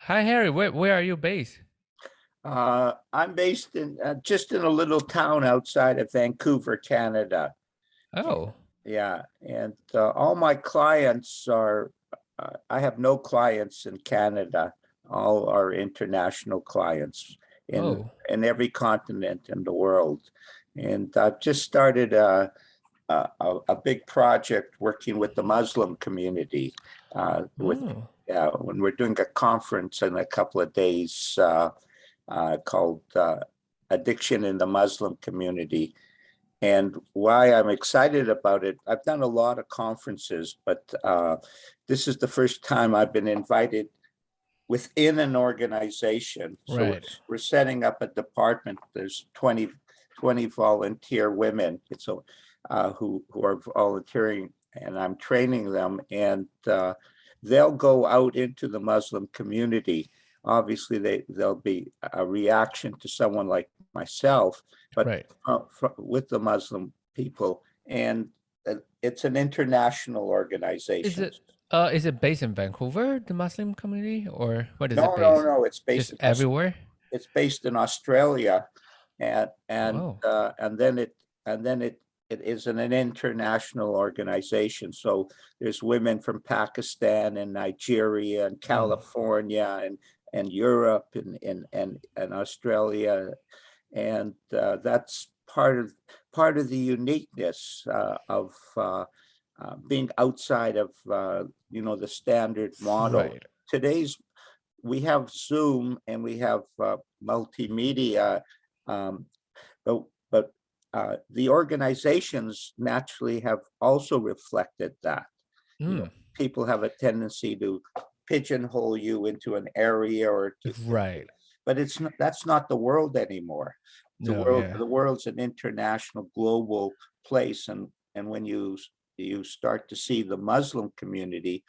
Hi, Harry. Where are you based? I'm based in just in a little town outside of Vancouver, Canada. Oh, Yeah, and all my clients are, I have no clients in Canada. All are international clients oh, in every continent in the world. And I've just started a big project working with the Muslim community. With oh, when we're doing a conference in a couple of days. Called Addiction in the Muslim Community. And why I'm excited about it, I've done a lot of conferences, but this is the first time I've been invited within an organization. So right. we're setting up a department. There's 20 volunteer women who are volunteering, and I'm training them, and they'll go out into the Muslim community. Obviously, there'll be a reaction to someone like myself, but Right. with the Muslim people, and it's an international organization. Is it based in Vancouver, the Muslim community, or what is it No, no, based? no. It's based Just in everywhere? it's based in Australia, Oh, and then it is an international organization. So there's women from Pakistan and Nigeria and mm, California and Europe and Australia, and that's part of the uniqueness of being outside of the standard model. right. Today's We have Zoom and we have multimedia, um, but the organizations naturally have also reflected that. You know, Mm, people have a tendency to pigeonhole you into an area or to think, right. but that's not the world anymore. No, yeah. The world's an international, global place, and when you start to see the Muslim community,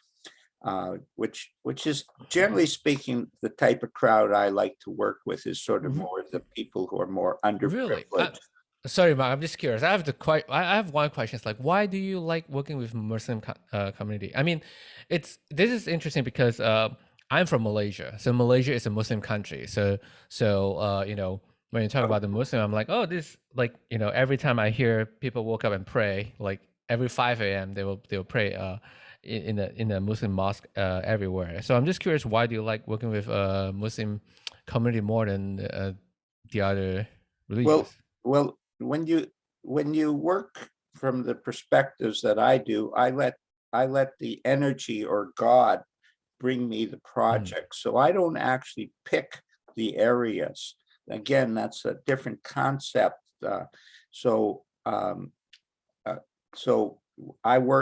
which is generally speaking the type of crowd I like to work with, is sort of R- more the people who are more Really? underprivileged. Sorry, Mark. I'm just curious. I have one question. It's like, why do you like working with Muslim community? I mean, this is interesting because I'm from Malaysia, so Malaysia is a Muslim country. When you talk about the Muslim, I'm like, oh, this like every time I hear people woke up and pray, like every 5 a.m. they will pray in the Muslim mosque everywhere. So I'm just curious, why do you like working with Muslim community more than the other Well, religions? well, when you work from the perspectives that I do, I let the energy or God bring me the Mm, project. So I don't actually pick the areas. Again, that's a different concept. So um, uh, so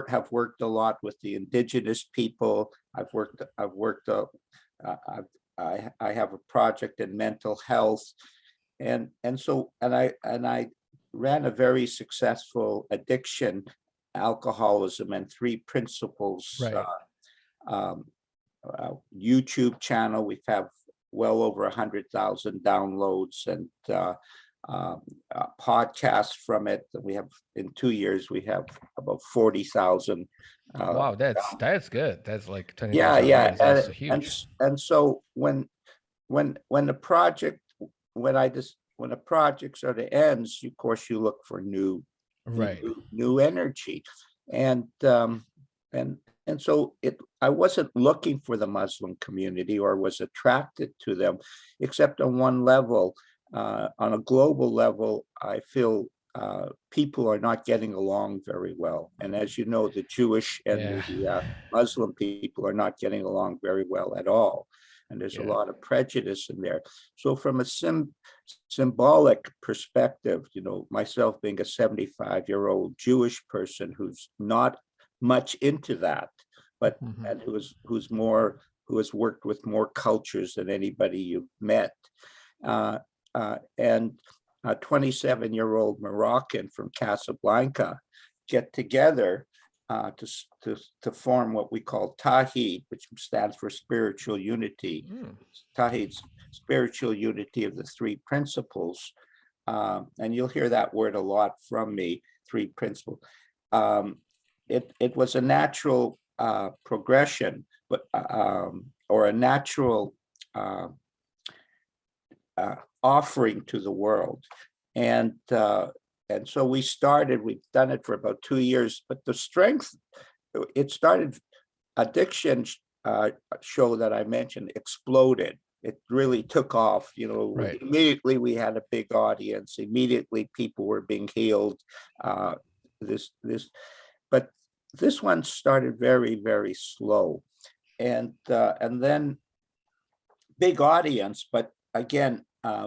have worked a lot with the indigenous people. I've worked I have a project in mental health, and I ran a very successful addiction, alcoholism, and three principles right. YouTube channel. We've have well over 100,000 downloads, and podcasts from it. We have in 2 years we have about 40,000. Uh, Wow, that's good. That's like yeah, 20,000 yeah, audience. That's huge. and so when the project when a project sort of ends, of course you look for Right. new energy, and and and so it I wasn't looking for the Muslim community or was attracted to them, except on one level. On a global level, I feel people are not getting along very well, and as you know, the Jewish and Yeah. the Muslim people are not getting along very well at all, and there's a Yeah. lot of prejudice in there. So from a symbolic perspective, myself being a 75-year-old Jewish person who's not much into that, but Mhm. and who has worked with more cultures than anybody you've met, uh, and a 27-year-old Moroccan from Casablanca get together to form what we call Tawhid, which stands for spiritual unity. Mm. Tawhid's spiritual unity of the three principles. And you'll hear that word a lot from me, three principles. Um, it was a natural progression, but or a natural offering to the world. And so we've done it for about 2 years, but the strength, it started, Addiction show that I mentioned exploded. It really took off, Right. immediately we had a big audience, immediately people were being healed. But this one started very, very slow. And then big audience, but again,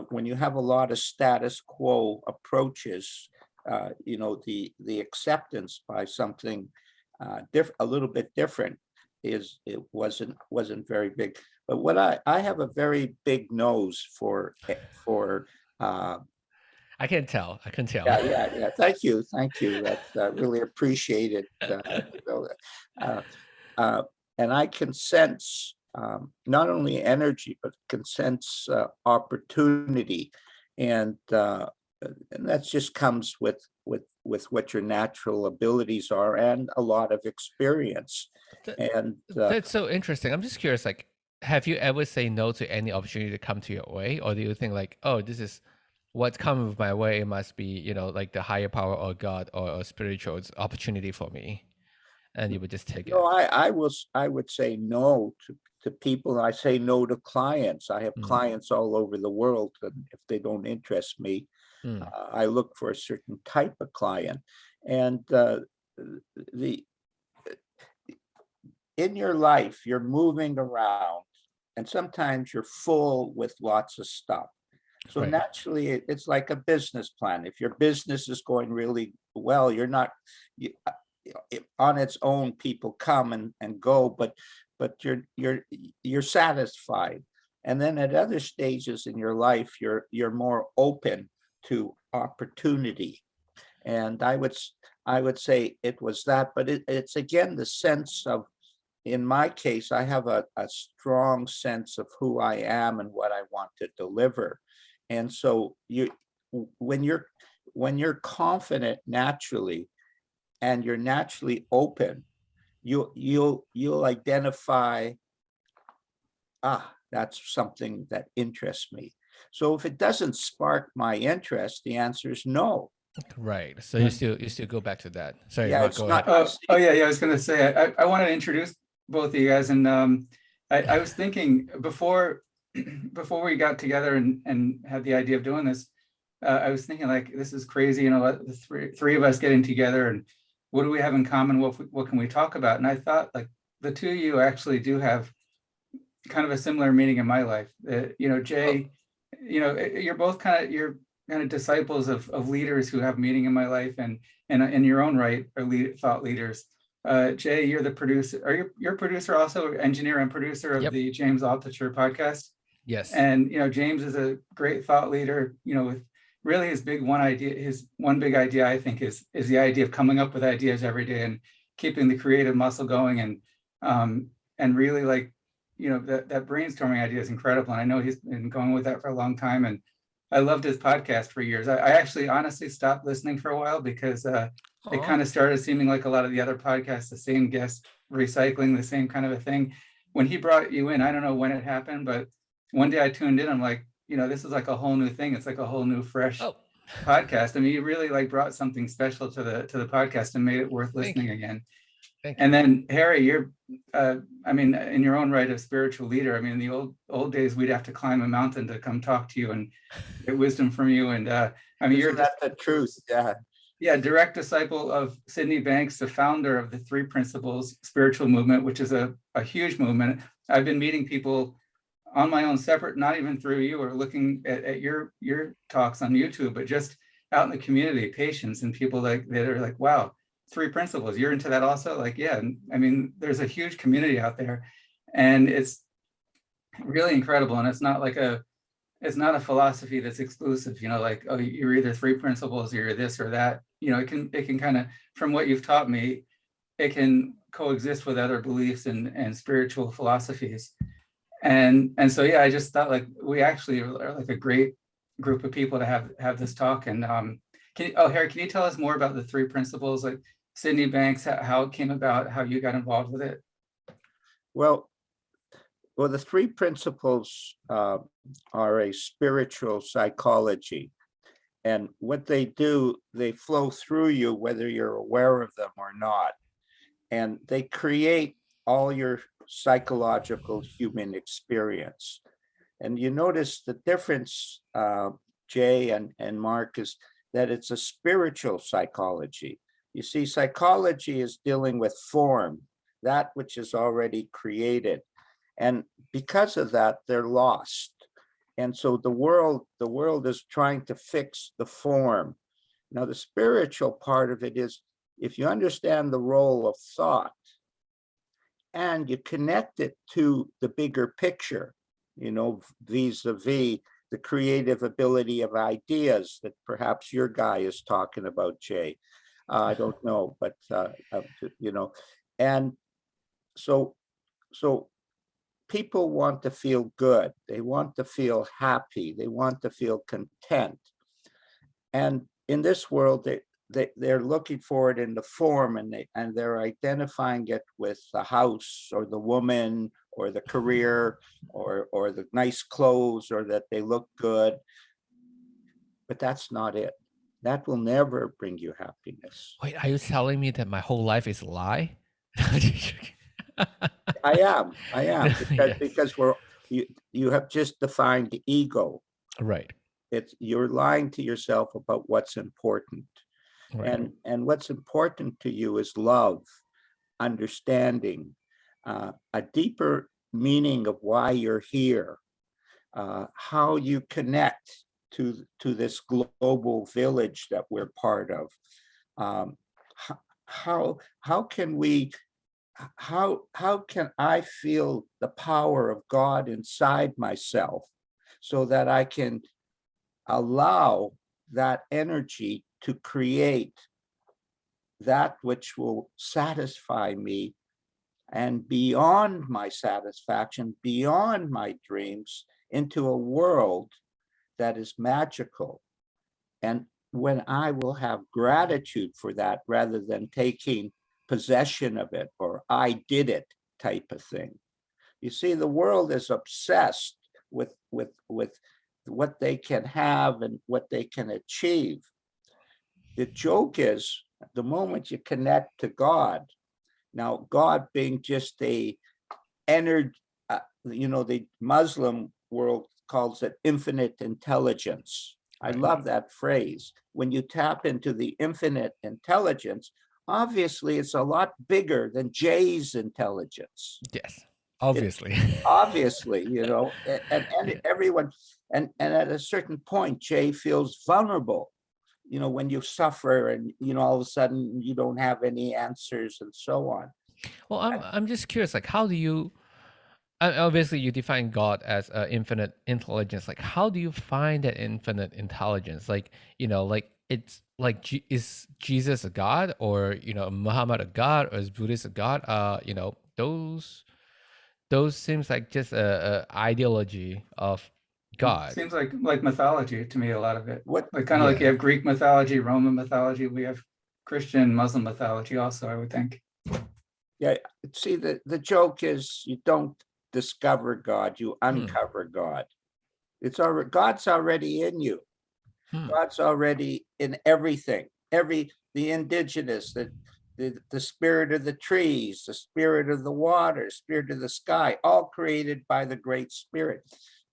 when you have a lot of status quo approaches, the acceptance by something a little bit different it wasn't very big. But what I have a very big nose for I can tell. I can tell. yeah. Thank you. That's really appreciated. Uh, uh, and I can sense not only energy, but can sense opportunity, and that just comes with what your natural abilities are and a lot of experience. That- And That's so interesting. I'm just curious, like, have you ever say no to any opportunity to come to your way? Or do you think like, oh, this is what's coming my way, it must be, like the higher power or God or spiritual opportunity for me. And you would just take it. I would say no to people. I say no to clients. I have clients all over the world, and if they don't interest me, I look for a certain type of client. And in your life, you're moving around, and sometimes you're full with lots of stuff. So Right. naturally, it's like a business plan. If your business is going really well, you're not on its own. People come and go, but you're satisfied. And then at other stages in your life, you're more open to opportunity. And I would say it was that, but it's again the sense of, in my case, I have a strong sense of who I am and what I want to deliver. And so when you're confident naturally, and you're naturally open, you'll identify, that's something that interests me. So if it doesn't spark my interest, the answer is no. Right. So you still go back to that. Sorry, Yeah, Mark, it's go not. ahead. Yeah. I was going to say, I wanted to introduce both of you guys, and I was thinking before we got together and had the idea of doing this, I was thinking like, this is crazy, the three of us getting together, and what do we have in common? What can we talk about? And I thought like the two of you actually do have kind of a similar meaning in my life. Jay, you're both you're kind of disciples of leaders who have meaning in my life, and in your own right are thought leaders. Jay, you're the producer. You're producer, also engineer and producer of the James Altucher podcast. Yes. And James is a great thought leader. With really his one big idea, I think, is the idea of coming up with ideas every day and keeping the creative muscle going, and really like that brainstorming idea is incredible. And I know he's been going with that for a long time. And I loved his podcast for years. I actually honestly stopped listening for a while because it kind of started seeming like a lot of the other podcasts, the same guests recycling the same kind of a thing. When he brought you in, I don't know when it happened, but one day I tuned in. I'm like, this is like a whole new thing. It's like a whole new fresh podcast. I mean, you really like brought something special to the podcast and made it worth listening again. And then Harry, you're, in your own right, a spiritual leader. I mean, in the old days, we'd have to climb a mountain to come talk to you and get wisdom from you. And you're just the truth. Yeah, direct disciple of Sidney Banks, the founder of the Three Principles spiritual movement, which is a huge movement. I've been meeting people on my own, separate, not even through you or looking at your talks on YouTube, but just out in the community, patients and people that are like, wow, Three Principles, you're into that also? Like, yeah, I mean, there's a huge community out there, and it's really incredible. And it's not a philosophy that's exclusive, like, oh, you're either Three Principles or you're this or that. It can kind of, from what you've taught me, it can coexist with other beliefs and spiritual philosophies. And so, yeah, I just thought like we actually are like a great group of people to have this talk. And Harry, can you tell us more about the Three Principles, like Sidney Banks, how it came about, how you got involved with it? Well, Well, the three principles are a spiritual psychology. And what they do, they flow through you, whether you're aware of them or not. And they create all your psychological human experience. And you notice the difference, Jay and Mark, is that it's a spiritual psychology. You see, psychology is dealing with form, that which is already created. And because of that, they're lost. And so the world is trying to fix the form. Now, the spiritual part of it is, if you understand the role of thought and you connect it to the bigger picture, vis-a-vis the creative ability of ideas that perhaps your guy is talking about, Jay. I don't know, but, and so people want to feel good. They want to feel happy. They want to feel content. And in this world, they're looking for it in the form, and they're identifying it with the house or the woman or the career or the nice clothes or that they look good. But that's not it. That will never bring you happiness. Wait, are you telling me that my whole life is a lie? I am Yes. because you have just defined the ego. Right. You're lying to yourself about what's important. Right. And what's important to you is love, understanding, a deeper meaning of why you're here, how you connect to this global village that we're part of. How can I feel the power of God inside myself so that I can allow that energy to create that which will satisfy me, and beyond my satisfaction, beyond my dreams, into a world that is magical. And when I will have gratitude for that rather than taking possession of it or I did it type of thing. You see, the world is obsessed with what they can have and what they can achieve. The joke is, the moment you connect to God, now God being just a energy, the Muslim world calls it infinite intelligence. I love that phrase. When you tap into the infinite intelligence, obviously it's a lot bigger than Jay's intelligence. Yes. Obviously. Obviously, and Yeah. everyone, and at a certain point, Jay feels vulnerable, when you suffer and, all of a sudden you don't have any answers and so on. Well, I'm just curious, like, how do you obviously you define God as infinite intelligence. Like, how do you find that infinite intelligence? Like, like it's like is Jesus a God, or Muhammad a God, or is Buddhist a God? Those seems like just a ideology of God. Seems like mythology to me, a lot of it. What? Like kind of like you Yeah. have Greek mythology, Roman mythology. We have Christian, Muslim mythology also, I would think. Yeah, see, the joke is you don't discover God, you uncover God. It's already, God's already in you. God's already in everything. The indigenous, the spirit of the trees, the spirit of the water, spirit of the sky, all created by the Great Spirit.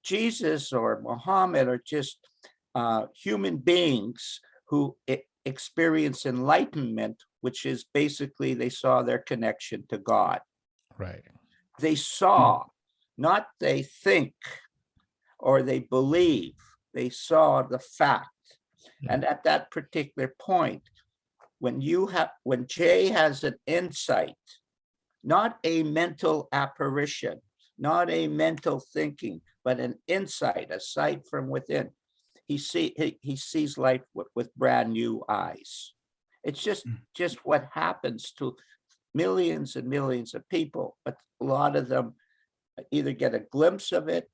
Jesus or Muhammad are just human beings who experience enlightenment, which is basically they saw their connection to God. Right. They saw, not they think or they believe. They saw the fact. And at that particular point, when Jay has an insight, not a mental apparition, not a mental thinking, but an insight, a sight from within, he sees life with brand new eyes. It's just what happens to millions and millions of people, but a lot of them either get a glimpse of it.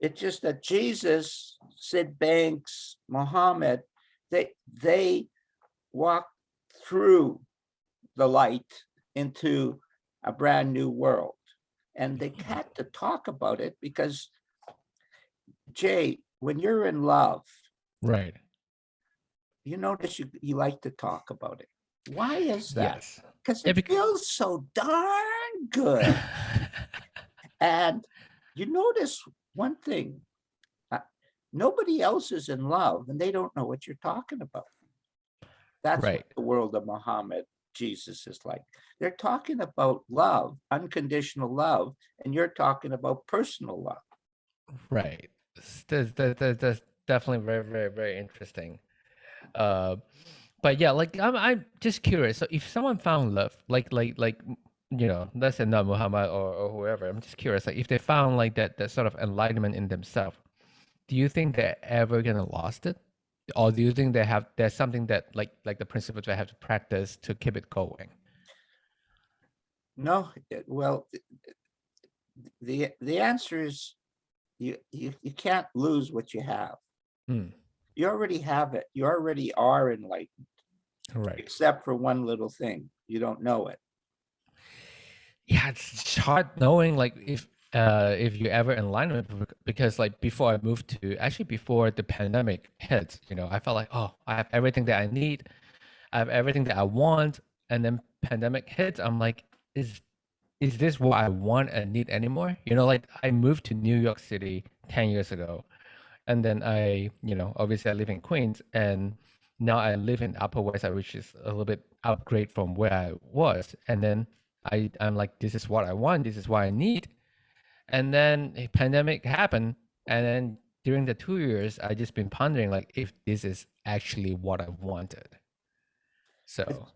It's just that Jesus, Sid Banks, Muhammad, they walk through the light into a brand new world. and they had to talk about it because, Jay, when you're in love, Right. you notice you like to talk about it. Why is that? Yes. Because Yeah, it feels so darn good. And you notice one thing, nobody else is in love and they don't know what you're talking about. That's right. what the world of Muhammad, Jesus is like. They're talking about love, unconditional love, and you're talking about personal love. Right. That's definitely very, very, very interesting. Uh, but yeah, like I'm just curious. So if someone found love, let's say not Muhammad or whoever, I'm just curious. Like if they found like that sort of enlightenment in themselves, do you think they're ever gonna lost it, or do you think there's something that like the principles they have to practice to keep it going? No, well, the answer is you can't lose what you have. Hmm. You already have it. You already are enlightened, Right. except for one little thing. You don't know it. Yeah, it's hard knowing like if you ever enlightenment because like before I moved to actually before the pandemic hit, I felt like, oh, I have everything that I need, I have everything that I want, and then pandemic hits, I'm like, is this what I want and need anymore? Like I moved to New York City 10 years ago, and then obviously I live in Queens, and now I live in Upper West Side, which is a little bit upgrade from where I was. And then I'm like, this is what I want, this is what I need. And then a pandemic happened, and then during the 2 years, I just been pondering like if this is actually what I wanted. So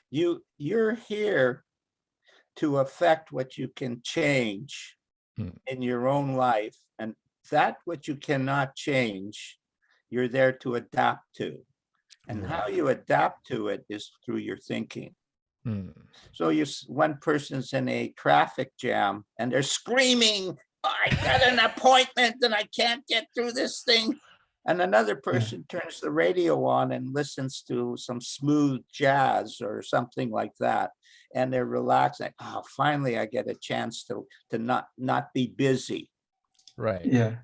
You're here to affect what you can change in your own life, and that what you cannot change, you're there to adapt to. And how you adapt to it is through your thinking. So one person's in a traffic jam and they're screaming, I got an appointment and I can't get through this thing. And another person turns the radio on and listens to some smooth jazz or something like that. And they're relaxing. Oh, finally, I get a chance to not be busy. Right. Yeah.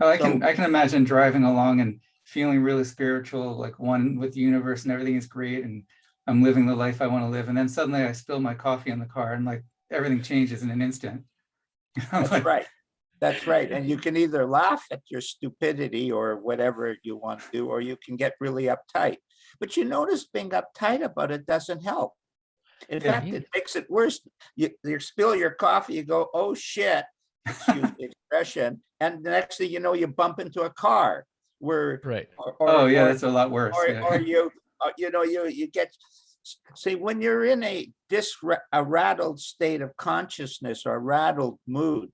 Oh, I can imagine driving along and feeling really spiritual, like one with the universe and everything is great. And I'm living the life I want to live. And then suddenly I spill my coffee in the car and like everything changes in an instant. That's like, right. That's right. And you can either laugh at your stupidity or whatever you want to do, or you can get really uptight. But you notice being uptight about it doesn't help. In fact, it makes it worse. You spill your coffee, you go, oh shit, excuse the expression. And the next thing you know, you bump into a car where, right. That's a lot worse. Or you get, see, when you're in a rattled state of consciousness or rattled mood,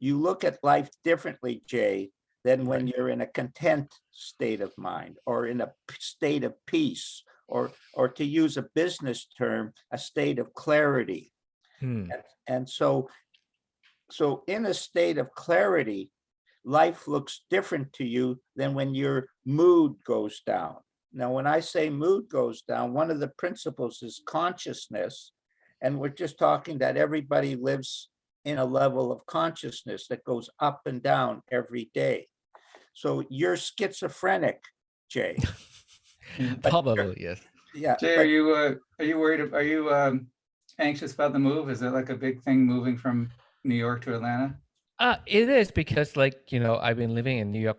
you look at life differently, Jay, than when you're in a content state of mind or in a state of peace, or to use a business term, a state of clarity. And so in a state of clarity, life looks different to you than when your mood goes down. Now, when I say mood goes down, one of the principles is consciousness. And we're just talking that everybody lives in a level of consciousness that goes up and down every day. So you're schizophrenic, Jay. Probably, yes. Yeah. Jay, are you worried? Are you anxious about the move? Is it like a big thing moving from New York to Atlanta? It is because I've been living in New York.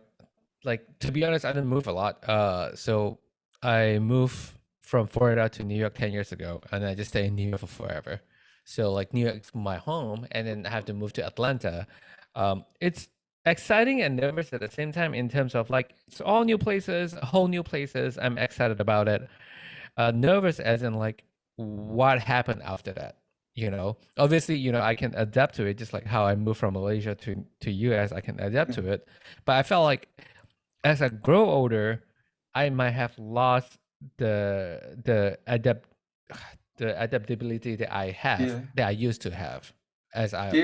Like, to be honest, I didn't move a lot. So I moved from Florida to New York 10 years ago, and I just stay in New York for forever. So like New York's my home, and then I have to move to Atlanta. It's exciting and nervous at the same time in terms of like it's all new places, whole new places. I'm excited about it. Nervous as in like what happened after that. Obviously, I can adapt to it just like how I moved from Malaysia to US. I can adapt to it, but I felt like as I grow older, I might have lost the adaptability that I have that I used to have as do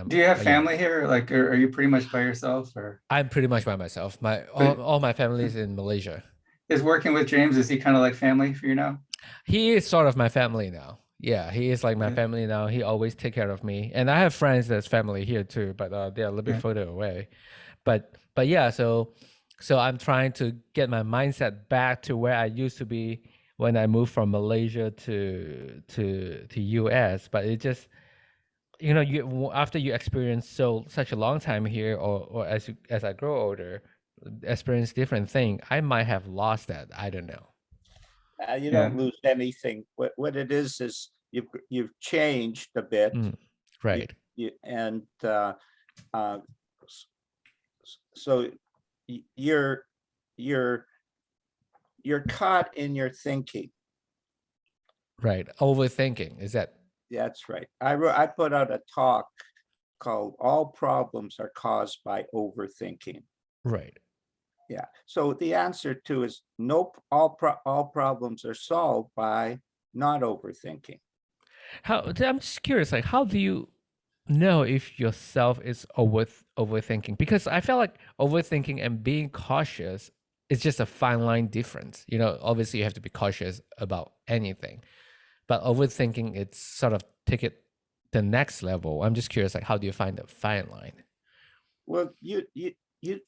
you have family here? Like, are you pretty much by yourself, or? I'm pretty much by myself. All my family is in Malaysia. Is working with James, is he kind of like family for you now? He is sort of my family now. Yeah, he is like my Yeah. family now. He always take care of me, and I have friends that's family here too, but they're a little bit Yeah. further away. But yeah, so I'm trying to get my mindset back to where I used to be when I moved from Malaysia to US. But it just, you know, after you experience such a long time here, or as I grow older, experience different thing, I might have lost that. I don't know. You Yeah. don't lose anything. What it is you've changed a bit. Mm, You, right. and uh, so you're you're caught in your thinking. Right. Overthinking. Is that That's right. I put out a talk called "All Problems Are Caused by Overthinking." right? Yeah. So the answer to is nope. All problems are solved by not overthinking. I'm just curious, like, how do you know if yourself is overthinking? Because I feel like overthinking and being cautious is just a fine line difference. You know, obviously you have to be cautious about anything, but overthinking, it's sort of take it the next level. I'm just curious, like, how do you find the fine line? Well, you, you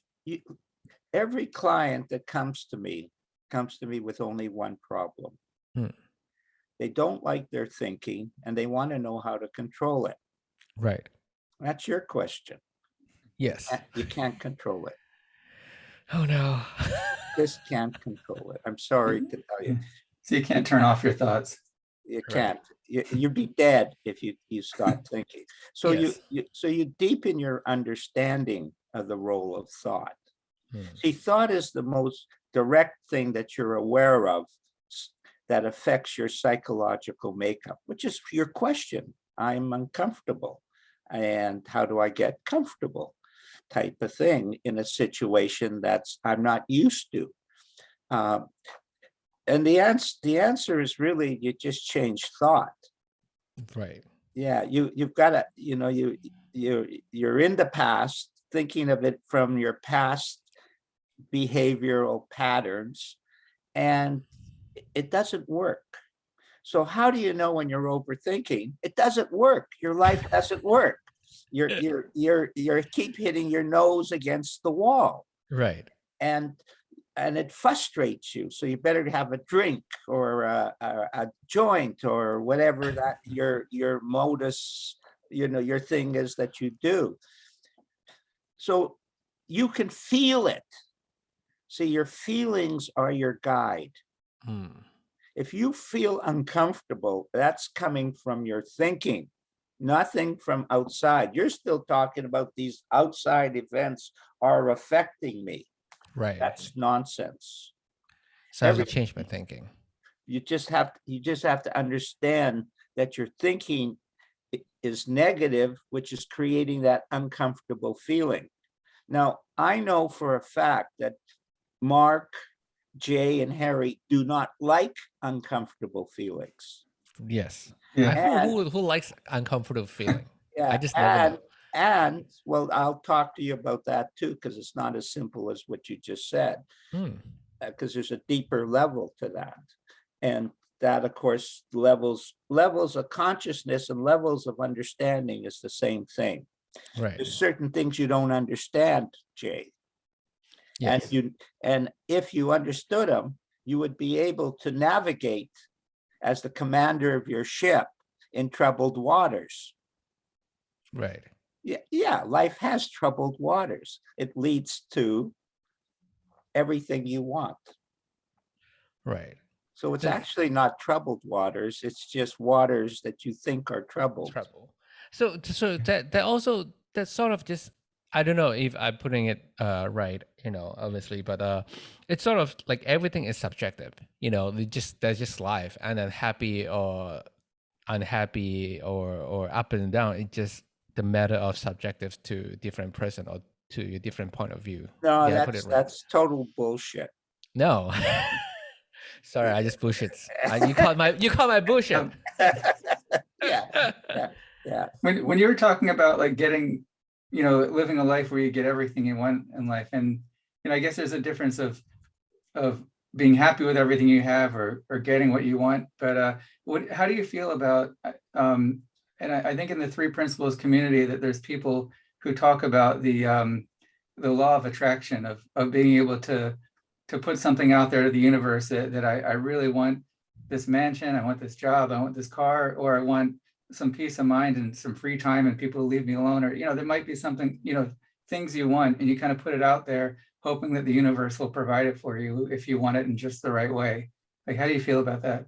every client that comes to me with only one problem. Hmm. They don't like their thinking and they want to know how to control it. Right. That's your question. Yes. You can't control it. Oh no. Just can't control it. I'm sorry to tell you. So you can't turn off your thoughts. You Right. can't. You'd be dead if you stop thinking. So Yes. you deepen your understanding of the role of thought. Hmm. See, thought is the most direct thing that you're aware of that affects your psychological makeup, which is your question. I'm uncomfortable. And how do I get comfortable? Type of thing in a situation that's I'm not used to. And the answer is really you just change thought. Right. Yeah, you've got to, you're in the past, thinking of it from your past behavioral patterns, and it doesn't work. So how do you know when you're overthinking? It doesn't work. Your life doesn't work. You're keep hitting your nose against the wall, Right. and it frustrates you. So you better have a drink or a joint or whatever that your modus, your thing is that you do. So you can feel it. See, your feelings are your guide. Hmm. If you feel uncomfortable, that's coming from your thinking, nothing from outside. You're still talking about these outside events are affecting me. Right. That's nonsense. So I have to change my thinking. You just have to understand that your thinking is negative, which is creating that uncomfortable feeling. Now, I know for a fact that Mark, Jay, and Harry do not like uncomfortable feelings. Yes. Yeah. Who likes uncomfortable feeling? Yeah, I just never know. and well, I'll talk to you about that too, because it's not as simple as what you just said, Hmm. because there's a deeper level to that. And that, of course, levels of consciousness and levels of understanding is the same thing. Right. There's certain things you don't understand, Jay. Yes. And if you understood them, you would be able to navigate as the commander of your ship in troubled waters. Right. Yeah, life has troubled waters. It leads to everything you want. Right. So it's actually not troubled waters. It's just waters that you think are troubled. Trouble. So that also, that sort of just, I don't know if I'm putting it right, obviously, but it's sort of like everything is subjective. That's just life, and then happy or unhappy or up and down. It's just the matter of subjective to different person or to your different point of view. No, Yeah, I put it right. that's total bullshit. No. Sorry, I just bullshit. You caught my bullshit. Yeah. When you were talking about like getting, living a life where you get everything you want in life, and I guess there's a difference of being happy with everything you have, or getting what you want. But how do you feel about, and I think in the Three Principles community that there's people who talk about the law of attraction, of being able to put something out there to the universe that I really want this mansion, I want this job, I want this car, or I want some peace of mind and some free time and people to leave me alone, or, there might be something, things you want, and you kind of put it out there hoping that the universe will provide it for you if you want it in just the right way. Like, how do you feel about that?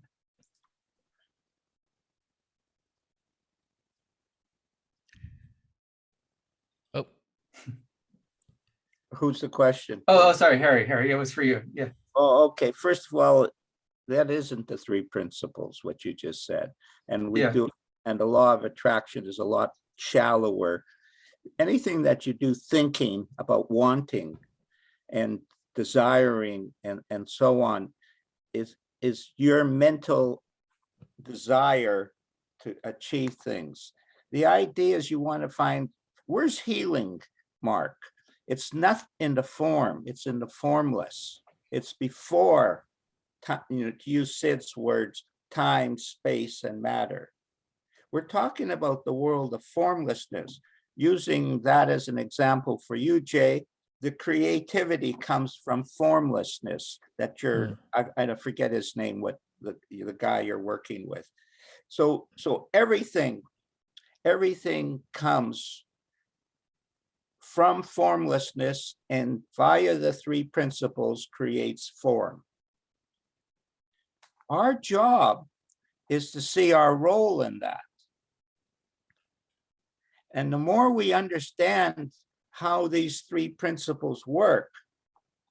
Oh, Who's the question? Oh, sorry, Harry, it was for you. Yeah. Oh, okay. First of all, that isn't the three principles, what you just said. And we Yeah. do, and the law of attraction is a lot shallower. Anything that you do thinking about wanting and desiring and so on is your mental desire to achieve things. The idea is you want to find, where's healing, Mark? It's not in the form, it's in the formless. It's before, to use Sid's words, time, space, and matter. We're talking about the world of formlessness. Using that as an example for you, Jay, the creativity comes from formlessness that I forget his name, what the guy you're working with. So everything comes from formlessness, and via the three principles creates form. Our job is to see our role in that. And the more we understand how these three principles work,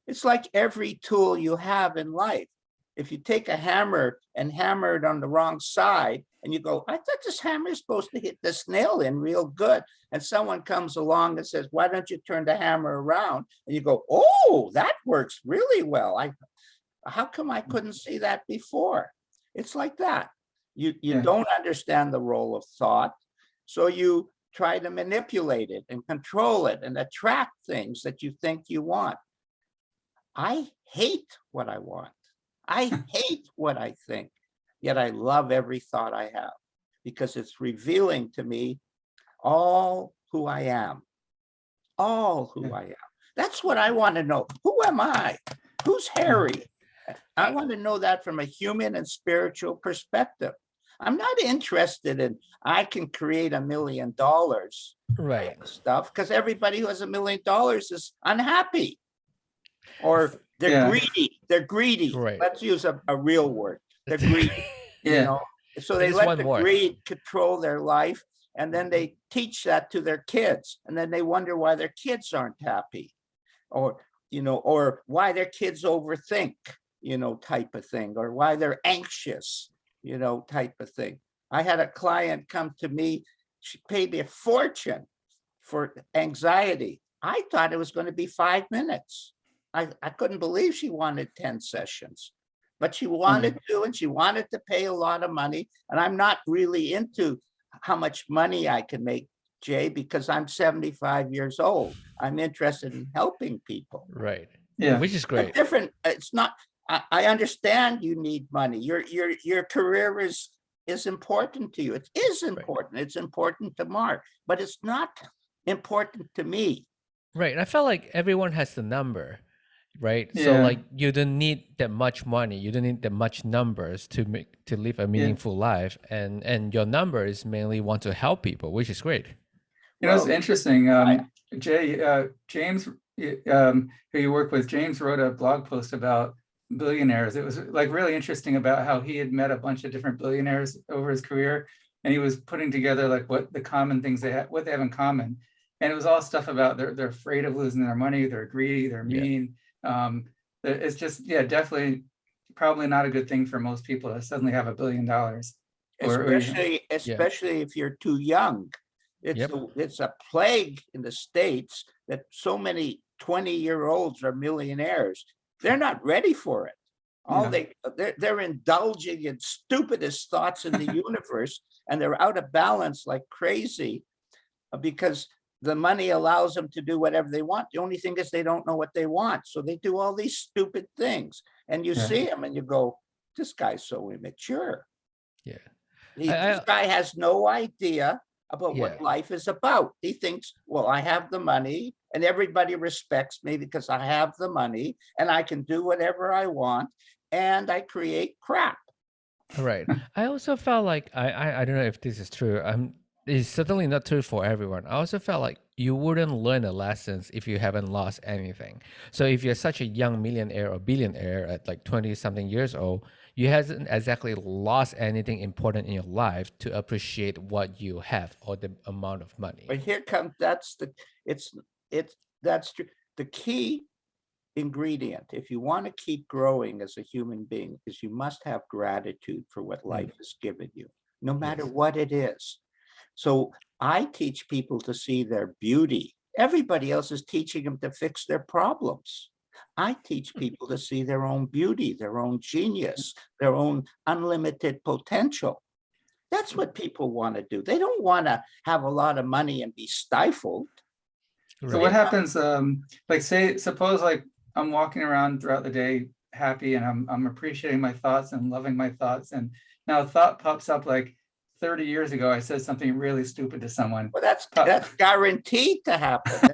it's like every tool you have in life. If you take a hammer and hammer it on the wrong side, and you go, I thought this hammer is supposed to hit this nail in real good. And someone comes along and says, why don't you turn the hammer around? And you go, oh, that works really well. How come I couldn't see that before? It's like that. You don't understand the role of thought. So you try to manipulate it and control it and attract things that you think you want. I hate what I want. I hate what I think, yet I love every thought I have because it's revealing to me all who I am, all who I am. That's what I want to know. Who am I? Who's Harry? I want to know that from a human and spiritual perspective. I'm not interested in, I can create $1 million right. stuff, because everybody who has $1 million is unhappy. Or they're greedy. They're greedy. Right. Let's use a real word. They're greedy. So they let the greed control their life, and then they teach that to their kids, and then they wonder why their kids aren't happy, or why their kids overthink, type of thing, or why they're anxious, type of thing. I had a client come to me. She paid me a fortune for anxiety. I thought it was going to be 5 minutes. I couldn't believe she wanted 10 sessions, but she wanted to, and she wanted to pay a lot of money. And I'm not really into how much money I can make, Jay, because I'm 75 years old. I'm interested in helping people. Right. Yeah. Which is great. Different. It's not, I understand you need money. Your career is important to you. It is important. Right. It's important to Mark, but it's not important to me. Right. And I felt like everyone has the number. Right. Yeah. So like you don't need that much money. You don't need that much numbers to live a meaningful life. And your number is mainly want to help people, which is great. It's interesting. Jay, James, who you work with, James wrote a blog post about billionaires. It was like really interesting about how he had met a bunch of different billionaires over his career. And he was putting together like what the common things they have, what they have in common. And it was all stuff about they're afraid of losing their money. They're greedy. They're mean. It's just, definitely probably not a good thing for most people to suddenly have $1 billion. Especially if you're too young. It's a plague in the States that so many 20-year-olds are millionaires. They're not ready for it. They're indulging in stupidest thoughts in the universe, and they're out of balance like crazy because the money allows them to do whatever they want. The only thing is they don't know what they want. So they do all these stupid things. And you see them and you go, this guy's so immature. Yeah. This guy has no idea about what life is about. He thinks, well, I have the money and everybody respects me because I have the money and I can do whatever I want and I create crap. Right. I also felt like I don't know if this is true. It's certainly not true for everyone. I also felt like you wouldn't learn the lessons if you haven't lost anything. So if you're such a young millionaire or billionaire at like 20 something years old, you hasn't exactly lost anything important in your life to appreciate what you have or the amount of money. But here comes that's true. The key ingredient, if you want to keep growing as a human being, is you must have gratitude for what life has given you, no matter what it is. So I teach people to see their beauty. Everybody else is teaching them to fix their problems. I teach people to see their own beauty, their own genius, their own unlimited potential. That's what people want to do. They don't want to have a lot of money and be stifled. So what happens, like suppose like I'm walking around throughout the day happy and I'm appreciating my thoughts and loving my thoughts. And now a thought pops up like 30 years ago, I said something really stupid to someone. Well, that's guaranteed to happen.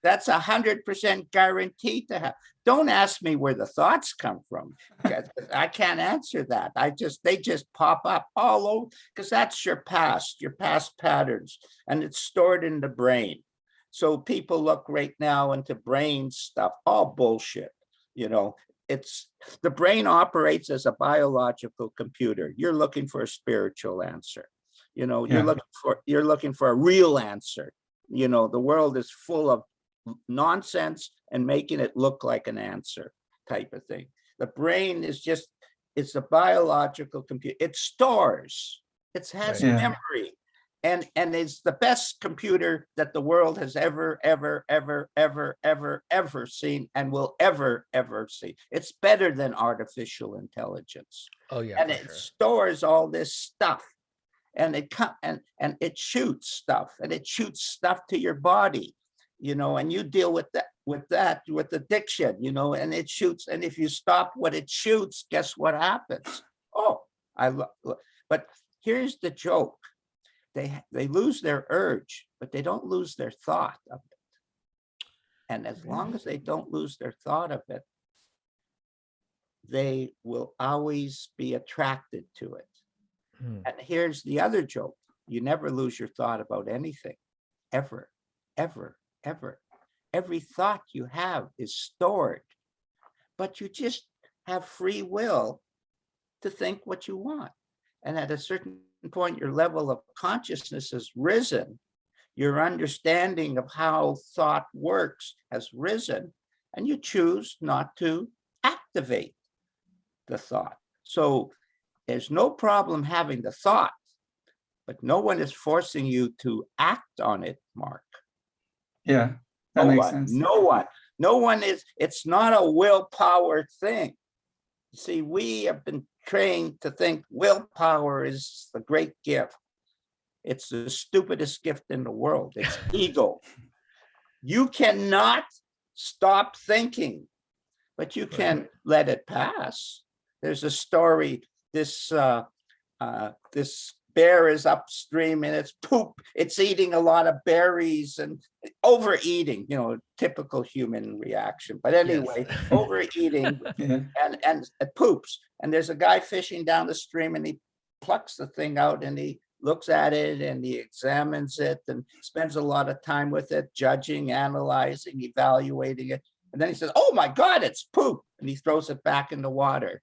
That's 100% guaranteed to happen. Don't ask me where the thoughts come from. I can't answer that. They just pop up all over because that's your past patterns, and it's stored in the brain. So people look right now into brain stuff, all bullshit. It's the brain operates as a biological computer. You're looking for a spiritual answer. You're looking for a real answer. The world is full of nonsense and making it look like an answer type of thing. The brain is it's a biological computer. It stores, it has memory. And it's the best computer that the world has ever seen and will ever see. It's better than artificial intelligence. Oh yeah. And it stores all this stuff, and it shoots stuff, and it shoots stuff to your body, and you deal with addiction, and it shoots. And if you stop what it shoots, guess what happens? But here's the joke. They lose their urge, but they don't lose their thought of it. And as long as they don't lose their thought of it, they will always be attracted to it. And here's the other joke. You never lose your thought about anything, ever. Every thought you have is stored, but you just have free will to think what you want. And at a certain point, your level of consciousness has risen. Your understanding of how thought works has risen, and you choose not to activate the thought. So there's no problem having the thought, but no one is forcing you to act on it, Mark. Yeah, that makes sense. No one is, it's not a willpower thing. See, we have been trained to think willpower is the great gift. It's the stupidest gift in the world. It's ego. You cannot stop thinking, but you can let it pass. There's a story, this bear is upstream and it's poop. It's eating a lot of berries and overeating, typical human reaction. But anyway, overeating and it poops. And there's a guy fishing down the stream and he plucks the thing out and he looks at it and he examines it and spends a lot of time with it, judging, analyzing, evaluating it. And then he says, oh my God, it's poop. And he throws it back in the water.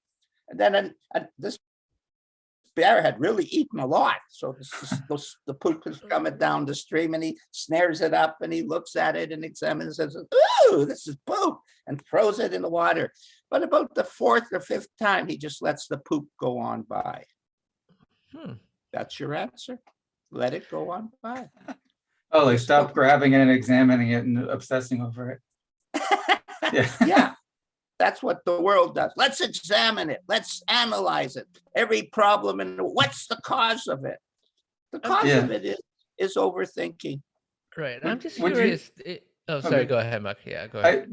And then this bear had really eaten a lot. So the poop is coming down the stream and he snares it up and he looks at it and examines it and says, ooh, this is poop, and throws it in the water. But about the fourth or fifth time, he just lets the poop go on by. That's your answer. Let it go on by. Oh, like stop grabbing it and examining it and obsessing over it. Yeah. That's what the world does. Let's examine it. Let's analyze it. Every problem, and what's the cause of it? The cause of it is overthinking. Right. I'm just Would you? curious. Oh, sorry. Okay. Go ahead, Mark. Yeah, go ahead.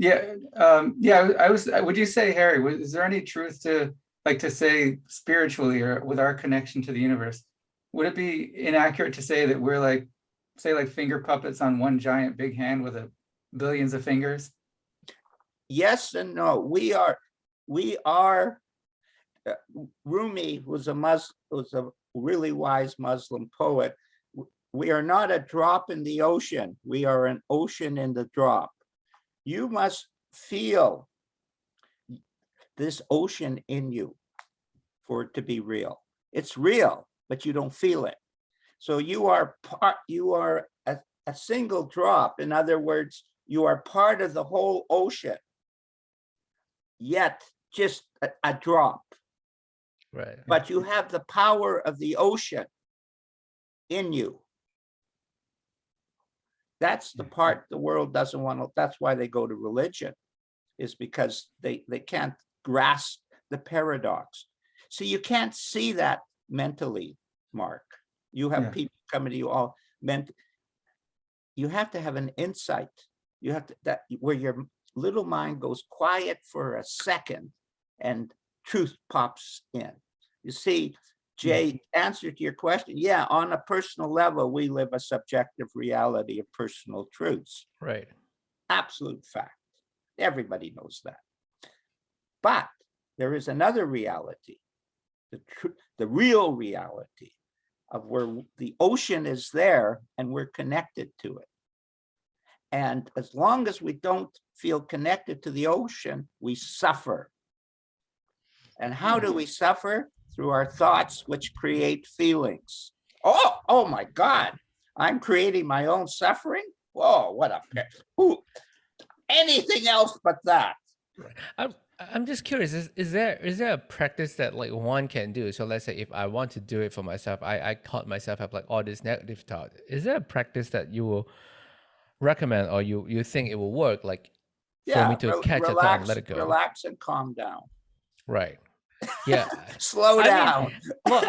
I was. Would you say, Harry? Is there any truth to like to say spiritually or with our connection to the universe? Would it be inaccurate to say that we're like, say, like finger puppets on one giant big hand with billions of fingers? Yes and no. We are. Rumi was a really wise Muslim poet. We are not a drop in the ocean. We are an ocean in the drop. You must feel this ocean in you for it to be real. It's real, but you don't feel it. So you are a single drop. In other words, you are part of the whole ocean, yet just a drop. Right. But you have the power of the ocean in you. That's the part the world doesn't want to. That's why they go to religion, is because they can't grasp the paradox. So you can't see that mentally, Mark. You have people coming to you all meant. You have to have an insight. You have to, that where your little mind goes quiet for a second and truth pops in. You see, Jay, answer to your question, yeah, on a personal level, we live a subjective reality of personal truths. Right. Absolute fact. Everybody knows that. But there is another reality, the real reality of where the ocean is there and we're connected to it. And as long as we don't feel connected to the ocean, we suffer. And how do we suffer? Through our thoughts, which create feelings. Oh my God, I'm creating my own suffering? Whoa, what a anything else but that. I'm just curious, is there a practice that like one can do? So let's say if I want to do it for myself, I caught myself up like all this negative thought. Is there a practice that you will recommend or you think it will work, like for me to catch a thought and let it go? Relax and calm down. Right. Yeah. Slow down. Well,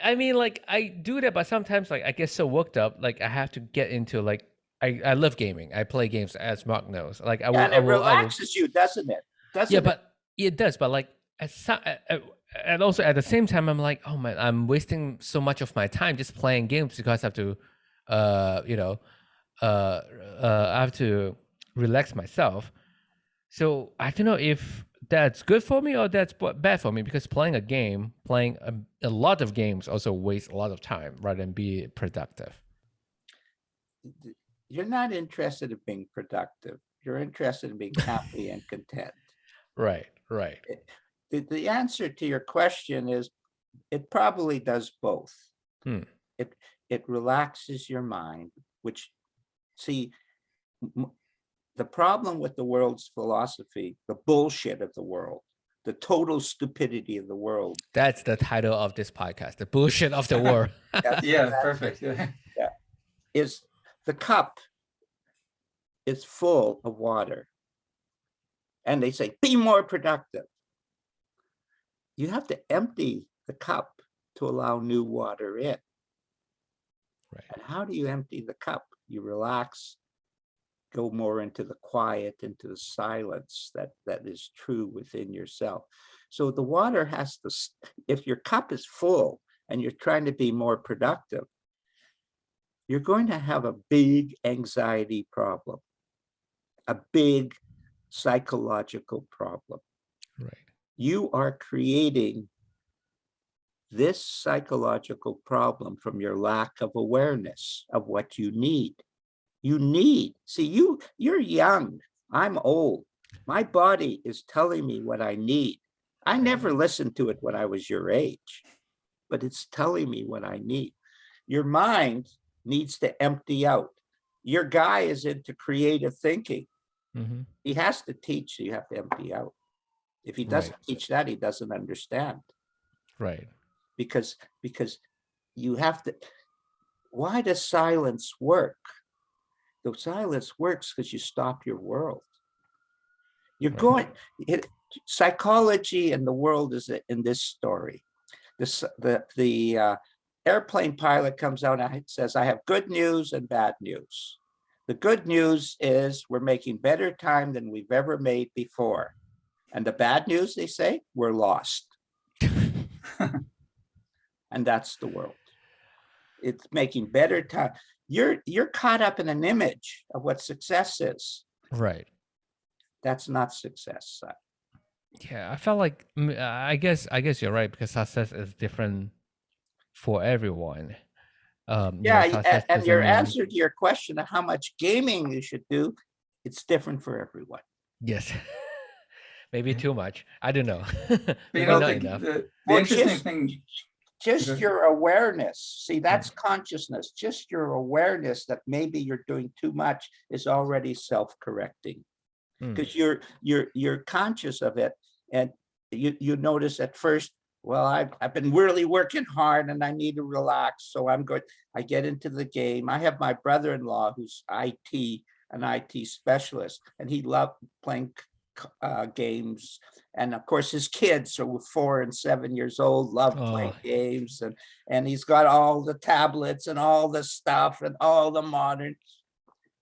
I mean, like I do that, but sometimes like I get so worked up, like I have to get into like I love gaming. I play games, as Mark knows. Like I will, and it relaxes you, doesn't it? Yeah, but it does. But like and also at the same time, I'm like, oh man, I'm wasting so much of my time just playing games because I have to, I have to relax myself. So I don't know if that's good for me or that's bad for me, because playing a lot of games also wastes a lot of time rather than be productive. You're not interested in being productive. You're interested in being happy and content. Right. The answer to your question is it probably does both. It relaxes your mind, which, see, the problem with the world's philosophy, the bullshit of the world, the total stupidity of the world. That's the title of this podcast, The Bullshit of the World. Yeah, perfect. Yeah. Is the cup is full of water. And they say, be more productive. You have to empty the cup to allow new water in. Right. And how do you empty the cup? You relax, go more into the quiet, into the silence that is true within yourself. So the water has to, if your cup is full and you're trying to be more productive, you're going to have a big anxiety problem, a big psychological problem. Right. You are creating this psychological problem from your lack of awareness of what you need. See, you're young, I'm old. My body is telling me what I need. I never listened to it when I was your age, but it's telling me what I need. Your mind needs to empty out. Your guy is into creative thinking. Mm-hmm. He has to teach, so you have to empty out. If he doesn't teach that, he doesn't understand. Right. Because you have to, why does silence work? The silence works because you stop your world. You're going, psychology and the world is in this story. The airplane pilot comes out and says, I have good news and bad news. The good news is we're making better time than we've ever made before. And the bad news, they say, we're lost. And that's the world. It's making better time. You're caught up in an image of what success is. Right. That's not success. Yeah, I felt like I guess you're right, because success is different for everyone. And your answer to your question of how much gaming you should do, it's different for everyone. Yes. Maybe too much. I don't know. Maybe not enough. The interesting thing, just your awareness. See, that's consciousness. Just your awareness that maybe you're doing too much is already self-correcting, because you're conscious of it, and you notice at first, well, I've been really working hard and I need to relax, so I'm good. I get into the game. I have my brother-in-law who's an IT specialist, and he loved playing games. And of course, his kids are 4 and 7 years old, love playing games, and he's got all the tablets and all the stuff and all the modern,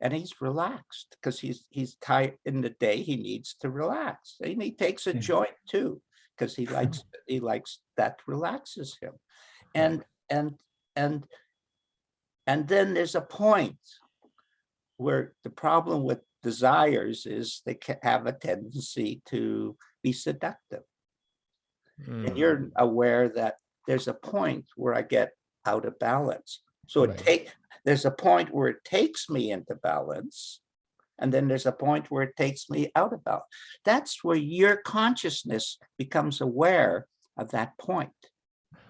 and he's relaxed because he's tired in the day. He needs to relax, and he takes a joint too, because he likes that relaxes him. And then there's a point where the problem with desires is they can have a tendency to be seductive. And you're aware that there's a point where I get out of balance. So there's a point where it takes me into balance, and then there's a point where it takes me out of balance. That's where your consciousness becomes aware of that point.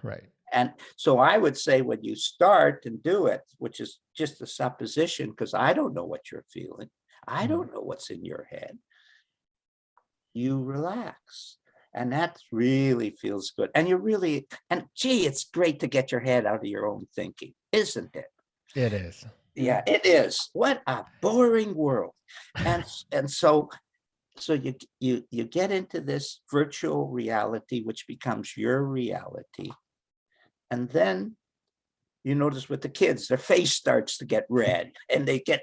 Right. And so I would say when you start and do it, which is just a supposition, because I don't know what you're feeling, I don't know what's in your head, you relax. And that really feels good. And gee, it's great to get your head out of your own thinking, isn't it? It is. Yeah, it is. What a boring world. And so you get into this virtual reality, which becomes your reality. And then you notice with the kids, their face starts to get red and they get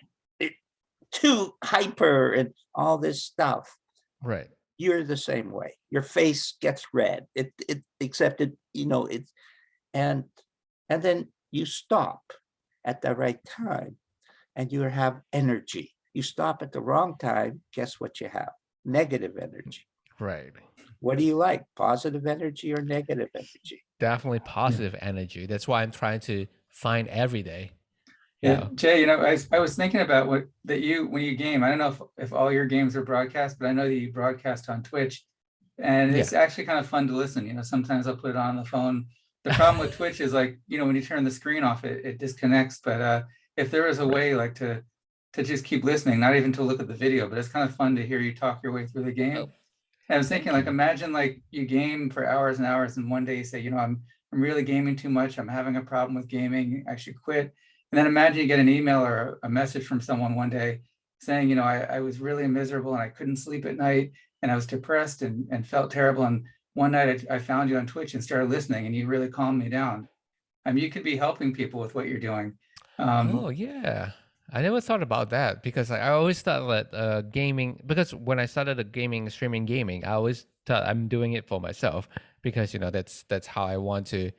too hyper and all this stuff. Right. You're the same way. Your face gets red. And then you stop at the right time and you have energy. You stop at the wrong time, guess what you have? Negative energy. Right. What do you like? Positive energy or negative energy? Definitely positive energy. That's why I'm trying to find every day. Yeah, Jay, I was thinking about when you game, I don't know if all your games are broadcast, but I know that you broadcast on Twitch, and it's actually kind of fun to listen. Sometimes I'll put it on the phone. The problem with Twitch is when you turn the screen off, it disconnects. But if there was a way to just keep listening, not even to look at the video, but it's kind of fun to hear you talk your way through the game. And I was thinking, imagine you game for hours and hours, and one day you say, I'm really gaming too much. I'm having a problem with gaming. I should quit. And then imagine you get an email or a message from someone one day saying, I was really miserable and I couldn't sleep at night and I was depressed and felt terrible. And one night I found you on Twitch and started listening and you really calmed me down. I mean, you could be helping people with what you're doing. Yeah. I never thought about that, because I always thought that gaming, because when I started streaming gaming, I always thought I'm doing it for myself, because, that's how I want to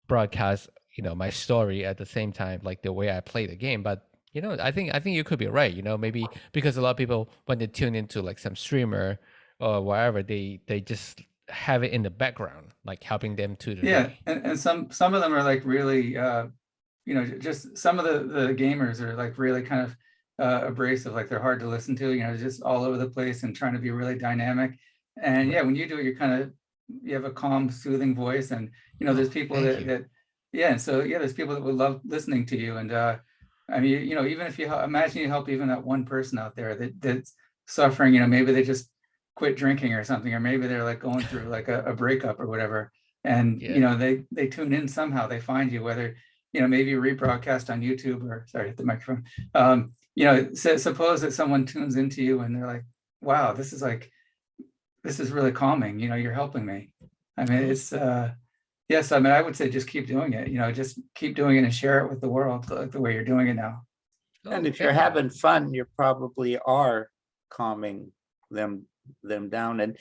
broadcast my story at the same time, like the way I play the game. But I think you could be right. Maybe because a lot of people, when they tune into some streamer or wherever, they just have it in the background, like helping them to the day. And some of them are really just some of the gamers are really kind of abrasive, they're hard to listen to, just all over the place and trying to be really dynamic. And when you do it, you have a calm, soothing voice, and there's people there's people that would love listening to you. And I mean, even if you imagine you help even that one person out there that's suffering, maybe they just quit drinking or something, or maybe they're going through a breakup or whatever, and they tune in somehow, they find you, whether maybe you rebroadcast on YouTube, or sorry, hit the microphone. Suppose that someone tunes into you and they're like, wow, this is really calming, you're helping me. I mean, Yes, I mean, I would say just keep doing it, just keep doing it and share it with the world, like the way you're doing it now. And Oh, if you're thank you. having fun, you probably are calming them down.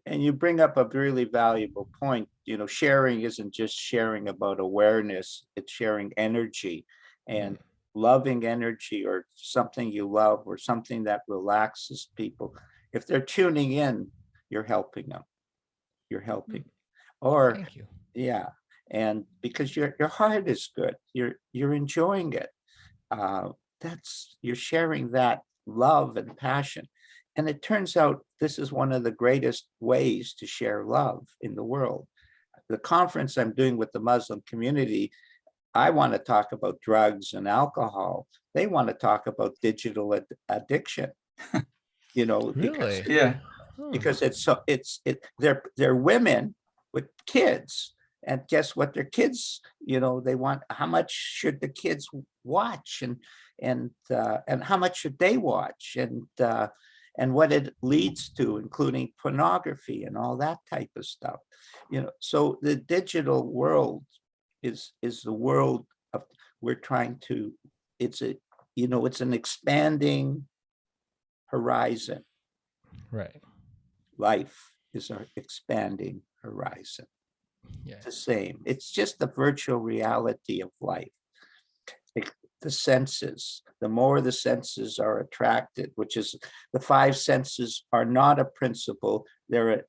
And you bring up a really valuable point. Sharing isn't just sharing about awareness, it's sharing energy and loving energy, or something you love, or something that relaxes people. If they're tuning in, you're helping them. You're helping. Or Thank you. yeah, and because your heart is good, you're enjoying it. uh, you're sharing that love and passion. And it turns out this is one of the greatest ways to share love in the world. The conference I'm doing with the Muslim community, I want to talk about drugs and alcohol. They want to talk about digital addiction, because Really? Yeah. they're women with kids, and guess what, their kids, they want, how much should the kids watch, and how much should they watch, and what it leads to, including pornography and all that type of stuff. So the digital world is the world of, we're trying to, it's an expanding horizon. Right. Life is our expanding horizon. Yeah. It's the same. It's just the virtual reality of life. The senses, the more the senses are attracted, which is, the five senses are not a principle, they're an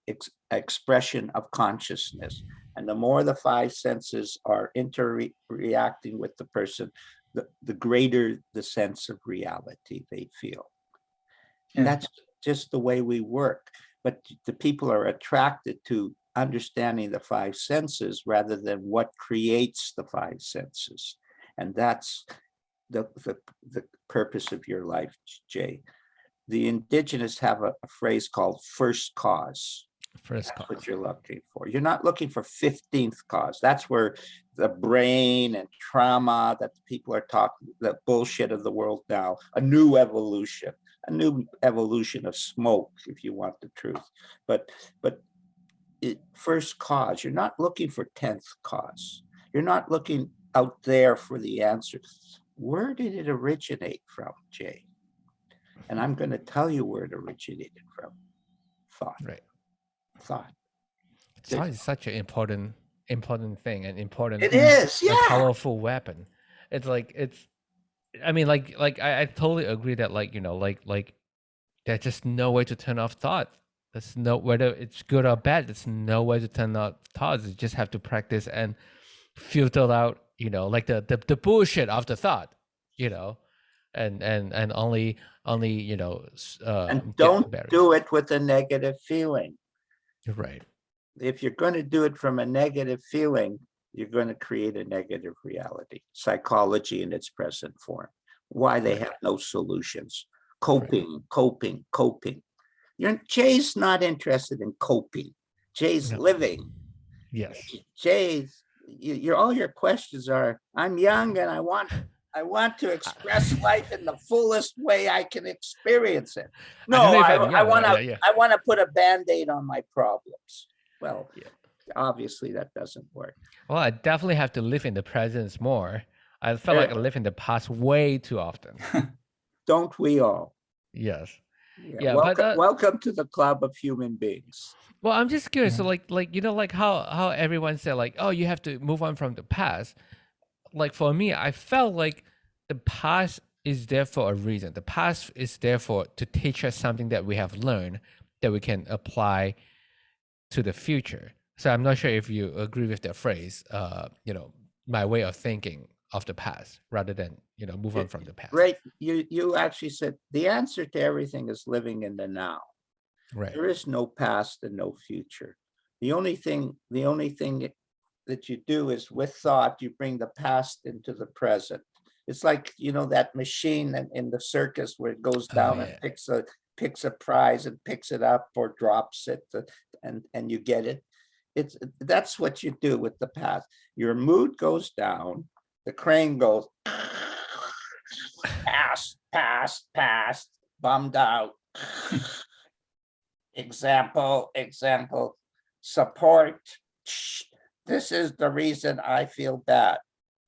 expression of consciousness. And the more the five senses are interreacting with the person, the greater the sense of reality they feel. Yeah. That's just the way we work. But the people are attracted to understanding the five senses rather than what creates the five senses. And that's the purpose of your life, Jay. The indigenous have a phrase called first cause. First That's call. what you're looking for. You're not looking for 15th cause. That's where the brain and trauma that the people are talking, the bullshit of the world now, a new evolution of smoke, if you want the truth. But first cause, you're not looking for 10th cause. You're not looking out there for the answer. Where did it originate from, Jay? And I'm going to tell you where it originated from. Thought. Right. Thought. Thought is such an important thing, and important. It is, yeah. A powerful weapon. It's like, I mean, I totally agree that, like there's just no way to turn off thoughts. There's no, whether it's good or bad, there's no way to turn off thoughts. You just have to practice and filter out, like the bullshit of the thought, and only And get don't better. do it with a negative feeling. Right. If you're going to do it from a negative feeling, you're going to create a negative reality. Psychology in its present form. Why they have no solutions. Coping. Jay's not interested in coping. Jay's living. Yes. Jay's, all your questions are, I'm young and I want to express life in the fullest way I can experience it. No, I want to put a Band-Aid on my problems. Well, obviously that doesn't work. Well, I definitely have to live in the present more. I felt like I live in the past way too often. Don't we all? Yes. Yeah. Welcome to the club of human beings. Well, I'm just curious. So, like how everyone said, like, oh, you have to move on from the past. Like for me, I felt like the past is there for a reason. The past is there to teach us something that we have learned that we can apply to the future. So I'm not sure if you agree with that phrase. My way of thinking of the past rather than move on from the past. Right. You actually said the answer to everything is living in the now. Right. There is no past and no future. The only thing that you do is, with thought, you bring the past into the present. It's like, that machine in the circus where it goes down and picks a prize and picks it up or drops it, and you get it. That's what you do with the past. Your mood goes down, the crane goes past, bummed out. Example, support. this is the reason I feel bad.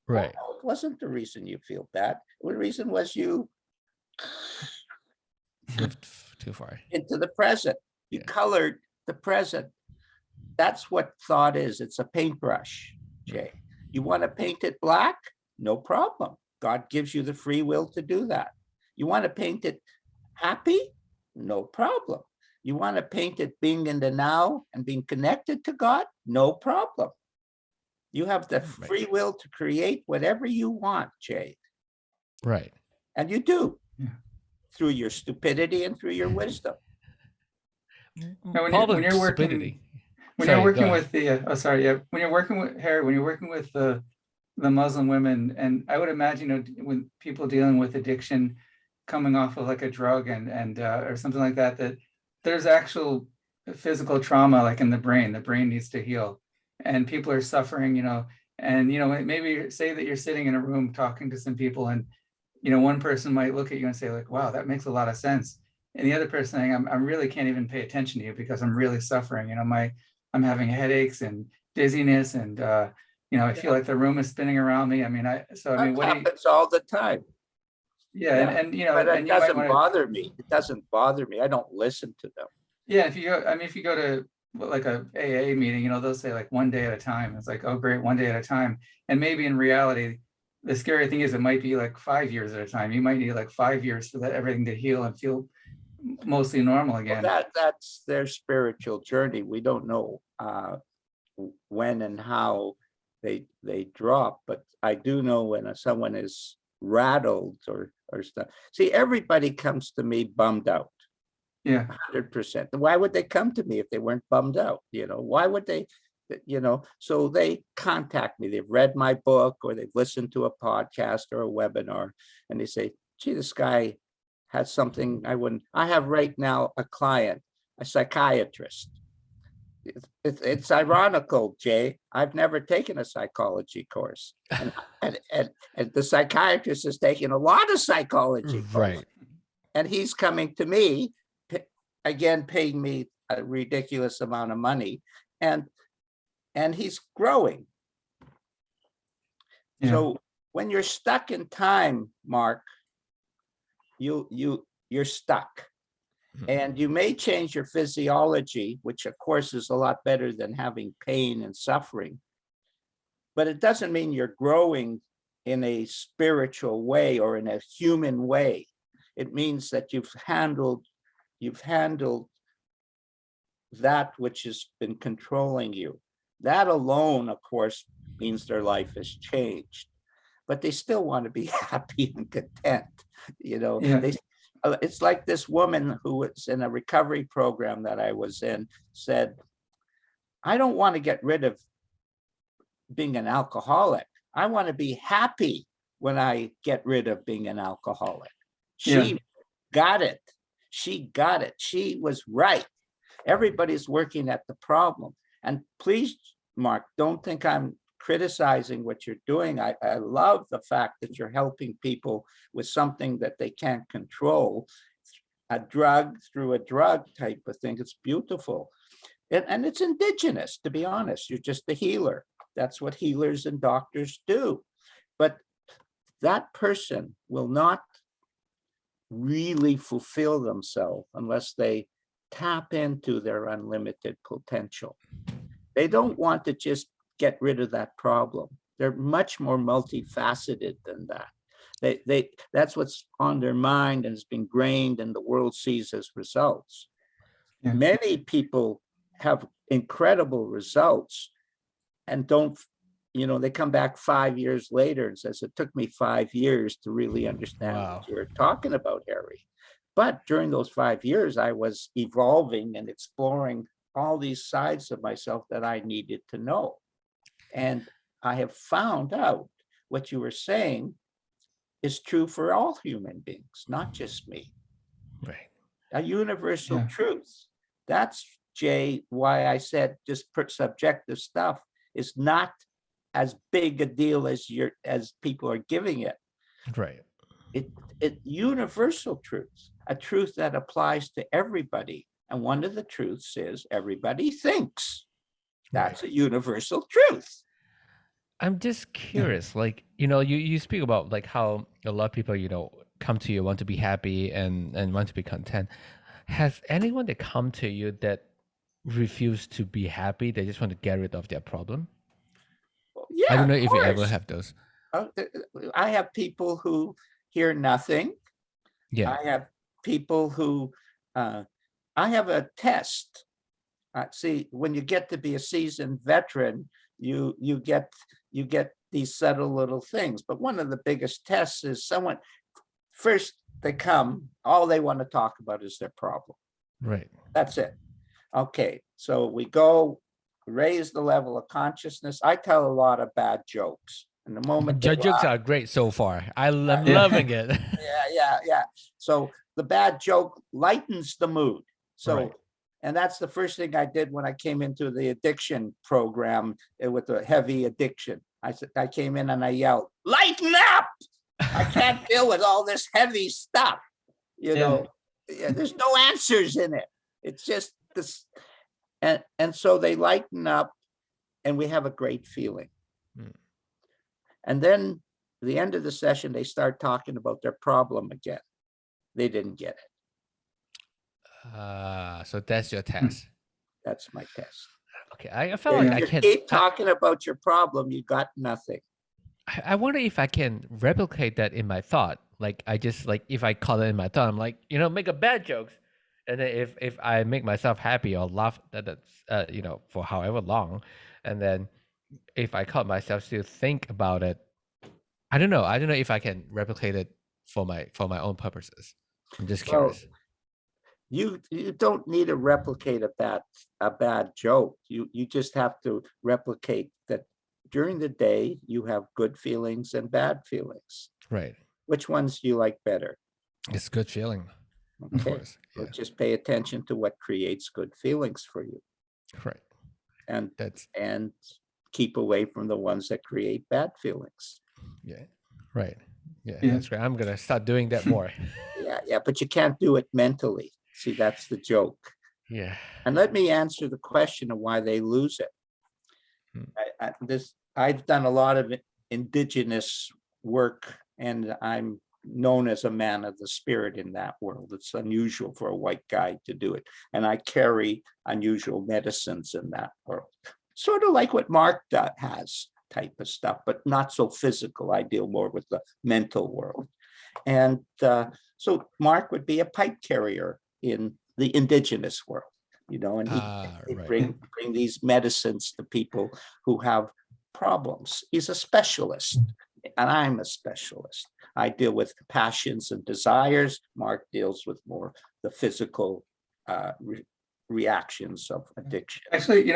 Right. No, it wasn't the reason you feel bad. The reason was you Moved too far. into the present. You Yeah. colored the present. That's what thought is. It's a paintbrush, Jay. You want to paint it black? No problem. God gives you the free will to do that. You want to paint it happy? No problem. You want to paint it being in the now and being connected to God? No problem. You have the free will to create whatever you want, Jay. Right. And you do. Yeah. Through your stupidity and through your wisdom. Now, Probably when you're working, stupidity. when Sorry, you're working go with the, when you're working with Harry, when you're working with the Muslim women, and I would imagine, you know, when people dealing with addiction, coming off of like a drug and or something like that, that there's actual physical trauma, like in the brain needs to heal, and people are suffering, you know, and, you know, maybe say that you're sitting in a room talking to some people, and, you know, one person might look at you and say like, wow, that makes a lot of sense. And the other person saying, I really can't even pay attention to you because I'm really suffering. You know, I'm having headaches and dizziness, and you know, I feel like the room is spinning around me. I mean, That happens all the time. Yeah, and you know, but it and you might doesn't want bother me. It doesn't bother me. I don't listen to them. Yeah, if you go to like a AA meeting, you know, they'll say like one day at a time. It's like, oh great, one day at a time. And maybe in reality, the scary thing is it might be like 5 years at a time. You might need like 5 years for that everything to heal and feel mostly normal again. Well, that's their spiritual journey. We don't know when and how they drop, but I do know when someone is rattled or stuff. See, everybody comes to me bummed out. Yeah. 100%. Why would they come to me if they weren't bummed out? You know, why would they, you know? So they contact me. They've read my book or they've listened to a podcast or a webinar, and they say, gee, this guy has something I wouldn't. I have right now a client, a psychiatrist. It's ironical, Jay. I've never taken a psychology course, and the psychiatrist is taking a lot of psychology courses. Right. And he's coming to me, again, paying me a ridiculous amount of money, and he's growing. Yeah. So when you're stuck in time, Mark, you're stuck. And you may change your physiology, which of course is a lot better than having pain and suffering. But it doesn't mean you're growing in a spiritual way or in a human way. It means that you've handled that which has been controlling you. That alone, of course, means their life has changed. But they still want to be happy and content. You know, Yeah. It's like this woman who was in a recovery program that I was in said, I don't want to get rid of being an alcoholic. I want to be happy when I get rid of being an alcoholic. She got it. She got it. She was right. Everybody's working at the problem. And please, Mark, don't think I'm criticizing what you're doing. I love the fact that you're helping people with something that they can't control, through a drug type of thing. It's beautiful. And it's indigenous, to be honest. You're just a healer. That's what healers and doctors do. But that person will not really fulfill themselves unless they tap into their unlimited potential. They don't want to just get rid of that problem. They're much more multifaceted than that. That's what's on their mind and has been ingrained, and the world sees as results. Yeah. Many people have incredible results and don't, you know, they come back 5 years later and says, it took me 5 years to really understand what you were talking about, Harry. But during those 5 years, I was evolving and exploring all these sides of myself that I needed to know. And I have found out what you were saying is true for all human beings, not just me. Right. A universal truth. That's, Jay, why I said just subjective stuff is not as big a deal as people are giving it. Right. It universal truth, a truth that applies to everybody. And one of the truths is everybody thinks. That's a universal truth. I'm just curious, like, you speak about like how a lot of people, come to you, want to be happy and want to be content. Has anyone that come to you that refuse to be happy? They just want to get rid of their problem? Well, I yeah, don't know of if you ever course. have those. I have people who hear nothing. Yeah. I have people who, I have a test. See, when you get to be a seasoned veteran, you get these subtle little things. But one of the biggest tests is someone first they come, all they want to talk about is their problem. Right. That's it. Okay, so we go raise the level of consciousness. I tell a lot of bad jokes. And the moment they Your jokes laugh, are great so far. I'm Yeah. loving it. yeah. So the bad joke lightens the mood. So, Right. and that's the first thing I did when I came into the addiction program with a heavy addiction. I came in and I yelled, "Lighten up! I can't deal with all this heavy stuff." There's no answers in it. It's just this, and so they lighten up, and we have a great feeling. And then at the end of the session, they start talking about their problem again. They didn't get it. So that's your test. That's my test. Okay. I felt like If I you can't keep talking about your problem, you got nothing. I wonder if I can replicate that in my thought. Like I just like if I call it in my thought, I'm like, make a bad jokes. And then if I make myself happy or laugh that's for however long, and then if I caught myself to think about it, I don't know. I don't know if I can replicate it for my own purposes. I'm just Well, curious. you don't need to replicate a bad joke. You just have to replicate that during the day you have good feelings and bad feelings. Right. Which ones do you like better? It's good feeling. Of Okay. course. So Yeah. just pay attention to what creates good feelings for you, Right. and That's keep away from the ones that create bad feelings. yeah. Right. Yeah. Yeah. That's great. I'm gonna start doing that more. Yeah, but you can't do it mentally. See, that's the joke. Yeah. And let me answer the question of why they lose it. I've done a lot of indigenous work, and I'm known as a man of the spirit in that world. It's unusual for a white guy to do it. And I carry unusual medicines in that world. Sort of like what Mark has type of stuff, but not so physical. I deal more with the mental world. And so Mark would be a pipe carrier in the indigenous world, and he'd Right. bring these medicines to people who have problems. He's a specialist, and I'm a specialist. I deal with passions and desires. Mark deals with more the physical reactions of addiction. Actually,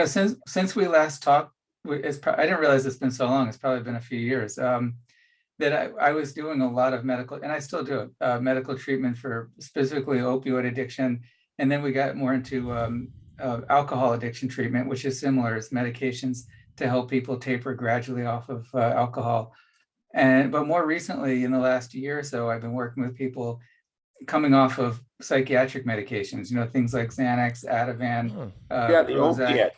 since we last talked, I didn't realize it's been so long. It's probably been a few years. That I was doing a lot of medical, and I still do it, medical treatment for specifically opioid addiction. And then we got more into alcohol addiction treatment, which is similar. It's medications to help people taper gradually off of alcohol. But more recently, in the last year or so, I've been working with people coming off of psychiatric medications, things like Xanax, Ativan, The opiates.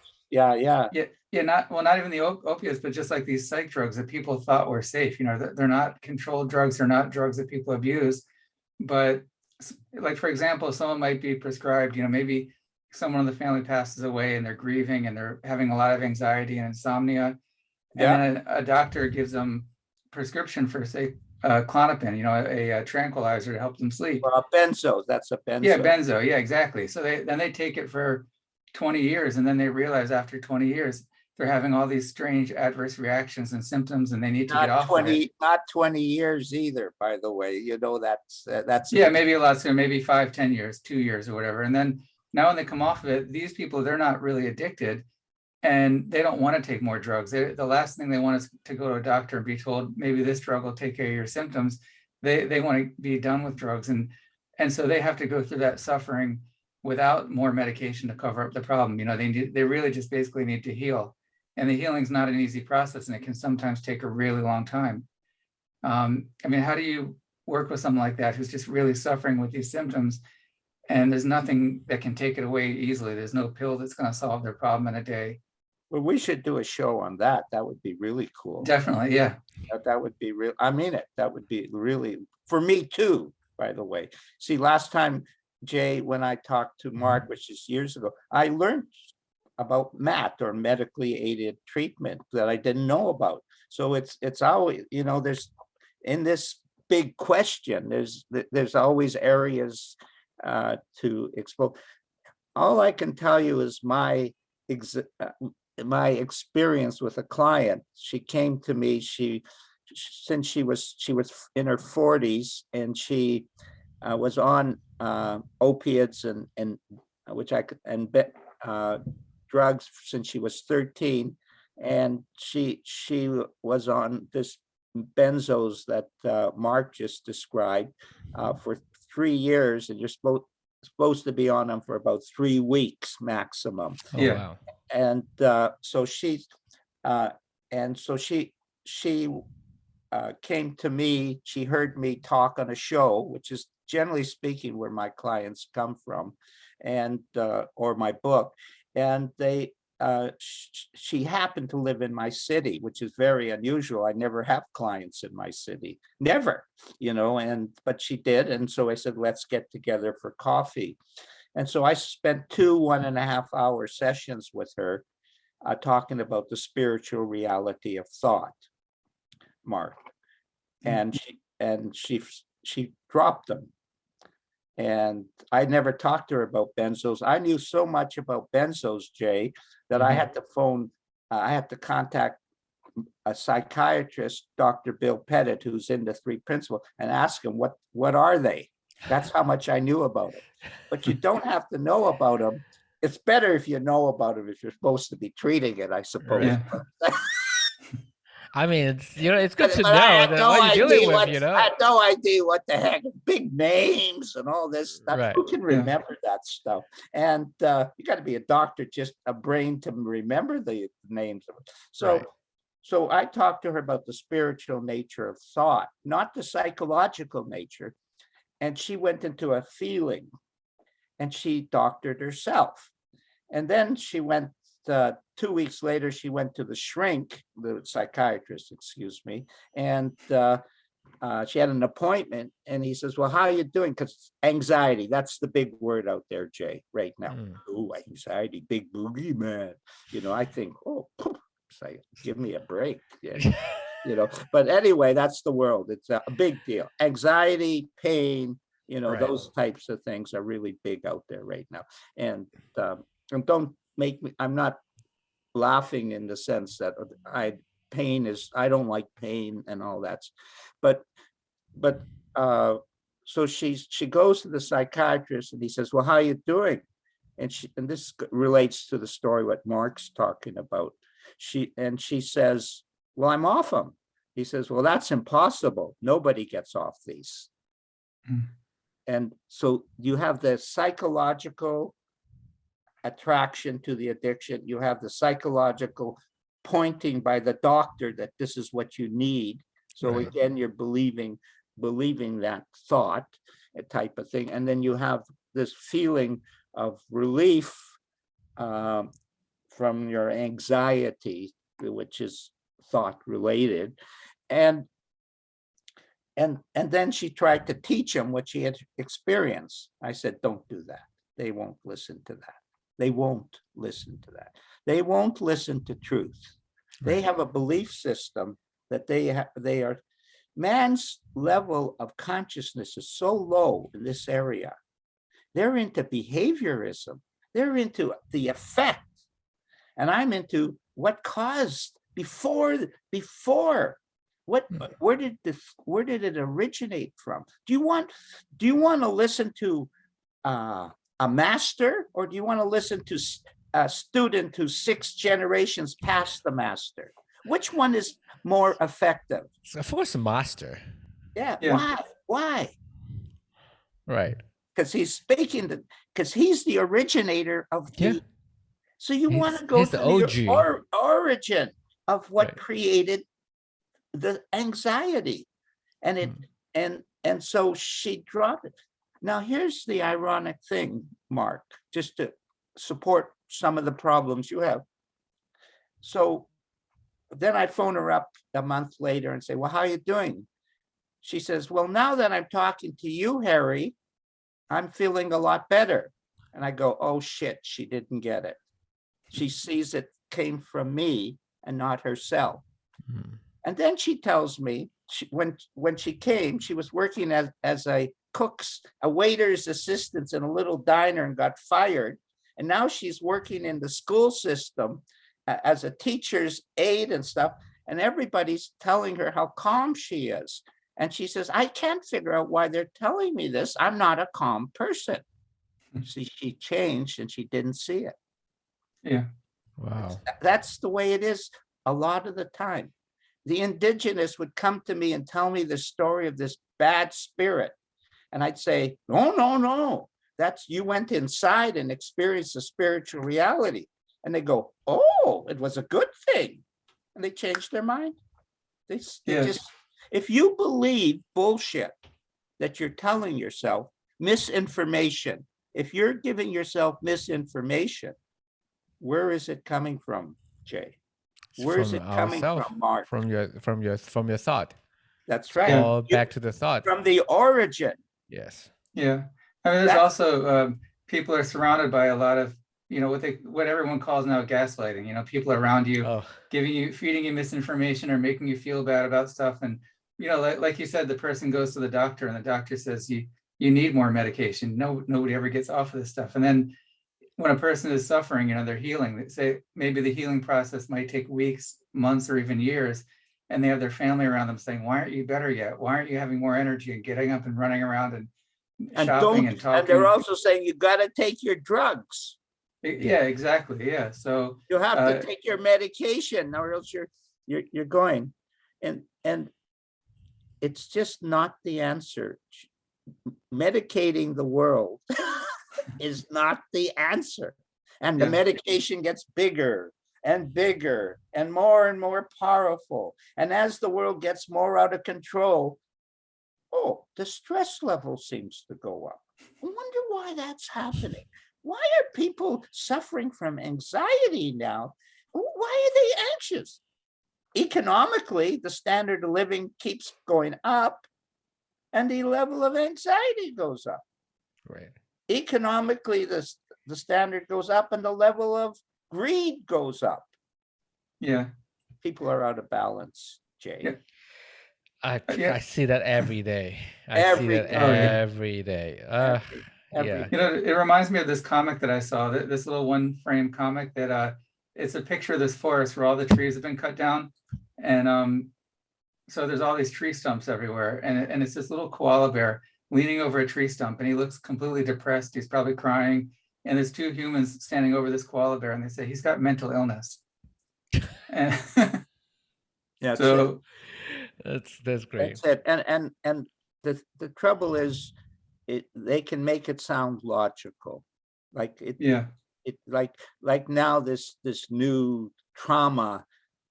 Yeah, not even the opiates, but just like these psych drugs that people thought were safe. They're not controlled drugs. They're not drugs that people abuse. But like, for example, someone might be prescribed, maybe someone in the family passes away and they're grieving and they're having a lot of anxiety and insomnia. And then a doctor gives them prescription for, say, Klonopin, a tranquilizer to help them sleep. Well, benzo, that's a benzo. Yeah, benzo. Yeah, exactly. So they take it for 20 years, and then they realize after 20 years they're having all these strange adverse reactions and symptoms, and they need to get off of it. Not 20 years either, by the way. That's Maybe a lot sooner, maybe 5-10 years, 2 years or whatever. And then now when they come off of it, these people, they're not really addicted, and they don't want to take more drugs. The last thing they want is to go to a doctor and be told maybe this drug will take care of your symptoms. They want to be done with drugs, and so they have to go through that suffering without more medication to cover up the problem. They really just basically need to heal, and the healing is not an easy process, and it can sometimes take a really long time. How do you work with someone like that who's just really suffering with these symptoms, and there's nothing that can take it away easily? There's no pill that's going to solve their problem in a day. Well, we should do a show on that. That would be really cool. Definitely, yeah. That would be real. I mean it. That would be really, for me too, by the way. See, last time, Jay, when I talked to Mark, which is years ago, I learned about MAT, or medically aided treatment, that I didn't know about. So it's always, there's, in this big question, there's always areas to explore. All I can tell you is my experience with a client. She came to me, since she was in her 40s, and she was on opiates and which I could, and drugs since she was 13, and she was on this benzos that Mark just described for 3 years, and you're supposed to be on them for about 3 weeks maximum. Oh, Yeah. wow. And so she came to me. She heard me talk on a show, which is generally speaking where my clients come from, and or my book. And she happened to live in my city, which is very unusual. I never have clients in my city, never, but she did. And so I said, let's get together for coffee. And so I spent 2 1.5-hour sessions with her, talking about the spiritual reality of thought, Mark. And she dropped them. And I never talked to her about benzos. I knew so much about benzos, Jay, that I had to contact a psychiatrist, Dr. Bill Pettit, who's in the 3 Principles, and ask him what are they? That's how much I knew about it. But you don't have to know about them. It's better if you know about them if you're supposed to be treating it, I suppose. Yeah. I mean, it's good to But know I had that no what you're idea dealing with, I had no idea what the heck, big names and all this stuff. Right. Who can remember that stuff? And you got to be a doctor, just a brain to remember the names of it. So I talked to her about the spiritual nature of thought, not the psychological nature. And she went into a feeling, and she doctored herself. And then she went, 2 weeks later, she went to the psychiatrist, excuse me, and she had an appointment, and he says, well, how are you doing? Because anxiety, that's the big word out there, Jay, right now. Oh, anxiety, big boogie man. I think, oh, it's like, give me a break. Yeah. But anyway, that's the world. It's a big deal. Anxiety, pain, Right. those types of things are really big out there right now. And don't make me, I'm not laughing in the sense that I don't like pain and all that. But so she goes to the psychiatrist, and he says, well, how are you doing? And this relates to the story what Mark's talking about. She says, well, I'm off them. He says, well, that's impossible. Nobody gets off these. And so you have the psychological attraction to the addiction. You have the psychological pointing by the doctor that this is what you need. So Right. Again, you're believing that thought, a type of thing. And then you have this feeling of relief from your anxiety, which is thought related. And then she tried to teach him what she had experienced. I said, don't do that. They won't listen to that. They won't listen to that. They won't listen to truth. They Right. have a belief system that they are, man's level of consciousness is so low in this area. They're into behaviorism. They're into the effect. And I'm into what caused before. Where did it originate from? Do you want to listen to a master, or do you want to listen to a student who's 6 generations past the master? Which one is more effective? Of course, master. Yeah. Yeah. Why? Right. Because he's speaking, because he's the originator of the. Yeah. So you want to go he's to the the OG. origin of what Right. created the anxiety, and and so she dropped it. Now here's the ironic thing, Mark, just to support some of the problems you have. So then I phone her up a month later and say, well, how are you doing? She says, well, now that I'm talking to you, Harry, I'm feeling a lot better. And I go, oh shit, she didn't get it. She sees it came from me and not herself. Mm. And then she tells me when she came, she was working as a a waiter's assistant in a little diner and got fired. And now she's working in the school system as a teacher's aide and stuff. And everybody's telling her how calm she is. And she says, I can't figure out why they're telling me this. I'm not a calm person. See, she changed and she didn't see it. Yeah. Wow. That's the way it is a lot of the time. The indigenous would come to me and tell me the story of this bad spirit. And I'd say, no, no, no. That's, you went inside and experienced a spiritual reality. And they go, oh, it was a good thing. And they changed their mind. They just, if you believe bullshit that you're telling yourself, misinformation, if you're giving yourself misinformation, where is it coming from, Jay? Where is it coming from, Mark? From your thought. That's right. All back to the thought. From the origin. Yes. Yeah. I mean, there's also people are surrounded by a lot of, you know, what everyone calls now gaslighting. You know, people around you feeding you misinformation or making you feel bad about stuff. And, you know, like you said, the person goes to the doctor and the doctor says you need more medication. Nobody ever gets off of this stuff. And then when a person is suffering, you know, they're healing. They say maybe the healing process might take weeks, months, or even years. And they have their family around them saying, why aren't you better yet? Why aren't you having more energy and getting up and running around and shopping and talking? And they're also saying you got to take your drugs. Yeah, exactly. Yeah. So you have to take your medication or else you're going. And it's just not the answer. Medicating the world is not the answer. And the medication gets bigger and bigger and more powerful. And as the world gets more out of control, the stress level seems to go up. I wonder why that's happening. Why are people suffering from anxiety now? Why are they anxious? Economically, the standard of living keeps going up and the level of anxiety goes up. Right. Economically, the standard goes up and the level of greed goes up. Yeah. People are out of balance, Jay. Yeah. I see that every day. Every day. You know, it reminds me of this comic that I saw, this little one frame comic that it's a picture of this forest where all the trees have been cut down. And so there's all these tree stumps everywhere. And it's this little koala bear leaning over a tree stump and he looks completely depressed. He's probably crying. And there's two humans standing over this koala bear and they say, he's got mental illness. And yeah, so that's great. That's it. And the trouble is they can make it sound logical. Like like now this new trauma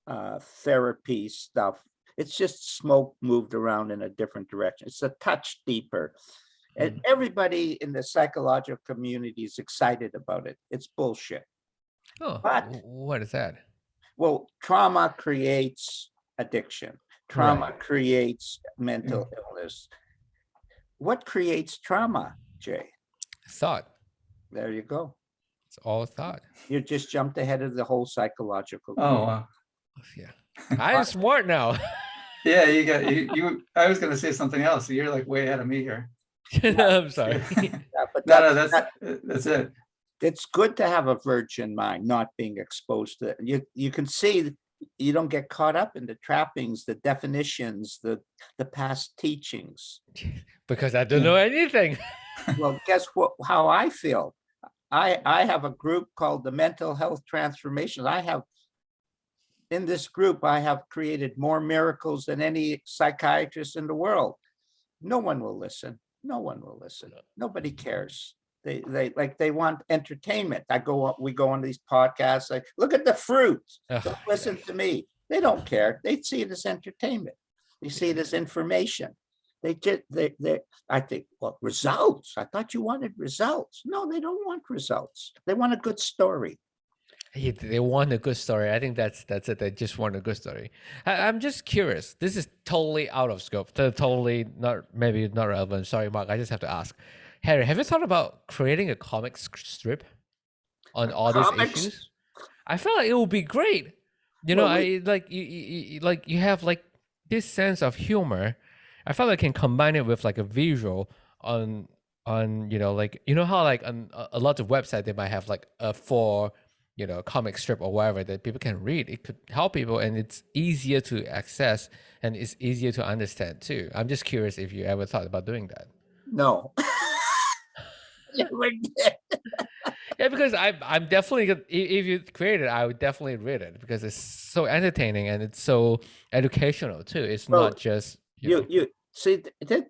therapy stuff, it's just smoke moved around in a different direction. It's a touch deeper. And everybody in the psychological community is excited about it. It's bullshit. Oh, but what is that? Well, trauma creates addiction. Trauma creates mental illness. What creates trauma, Jay? Thought. There you go. It's all thought. You just jumped ahead of the whole psychological. Oh, wow. Yeah. I'm smart now. Yeah, you got you. I was going to say something else. So you're like way ahead of me here. I'm sorry. But that's it. It's good to have a virgin mind, not being exposed to it. You can see you don't get caught up in the trappings, the definitions, the past teachings. Because I don't know anything. Well, guess what? How I feel. I have a group called the Mental Health Transformation. In this group, I have created more miracles than any psychiatrist in the world. No one will listen. No one will listen. Nobody cares. They want entertainment. We go on these podcasts, like, look at the fruit. Don't listen to me. They don't care. They see it as entertainment. They see it as information. I think, well, results. I thought you wanted results. No, they don't want results. They want a good story. They want a good story. I think that's it. They just want a good story. I'm just curious. This is totally out of scope. Totally not, maybe not relevant. Sorry, Mark. I just have to ask. Harry, have you thought about creating a comic strip on all these Comics. issues? I feel like it would be great. Well, I like like you have like this sense of humor. I felt like I can combine it with like a visual on like how like on a lot of websites they might have like a four comic strip or whatever that people can read. It could help people and it's easier to access and it's easier to understand too. I'm just curious if you ever thought about doing that. no. Never did. Yeah, because I'm definitely if you create it, I would definitely read it because it's so entertaining and it's so educational too. It's Well, not just you see that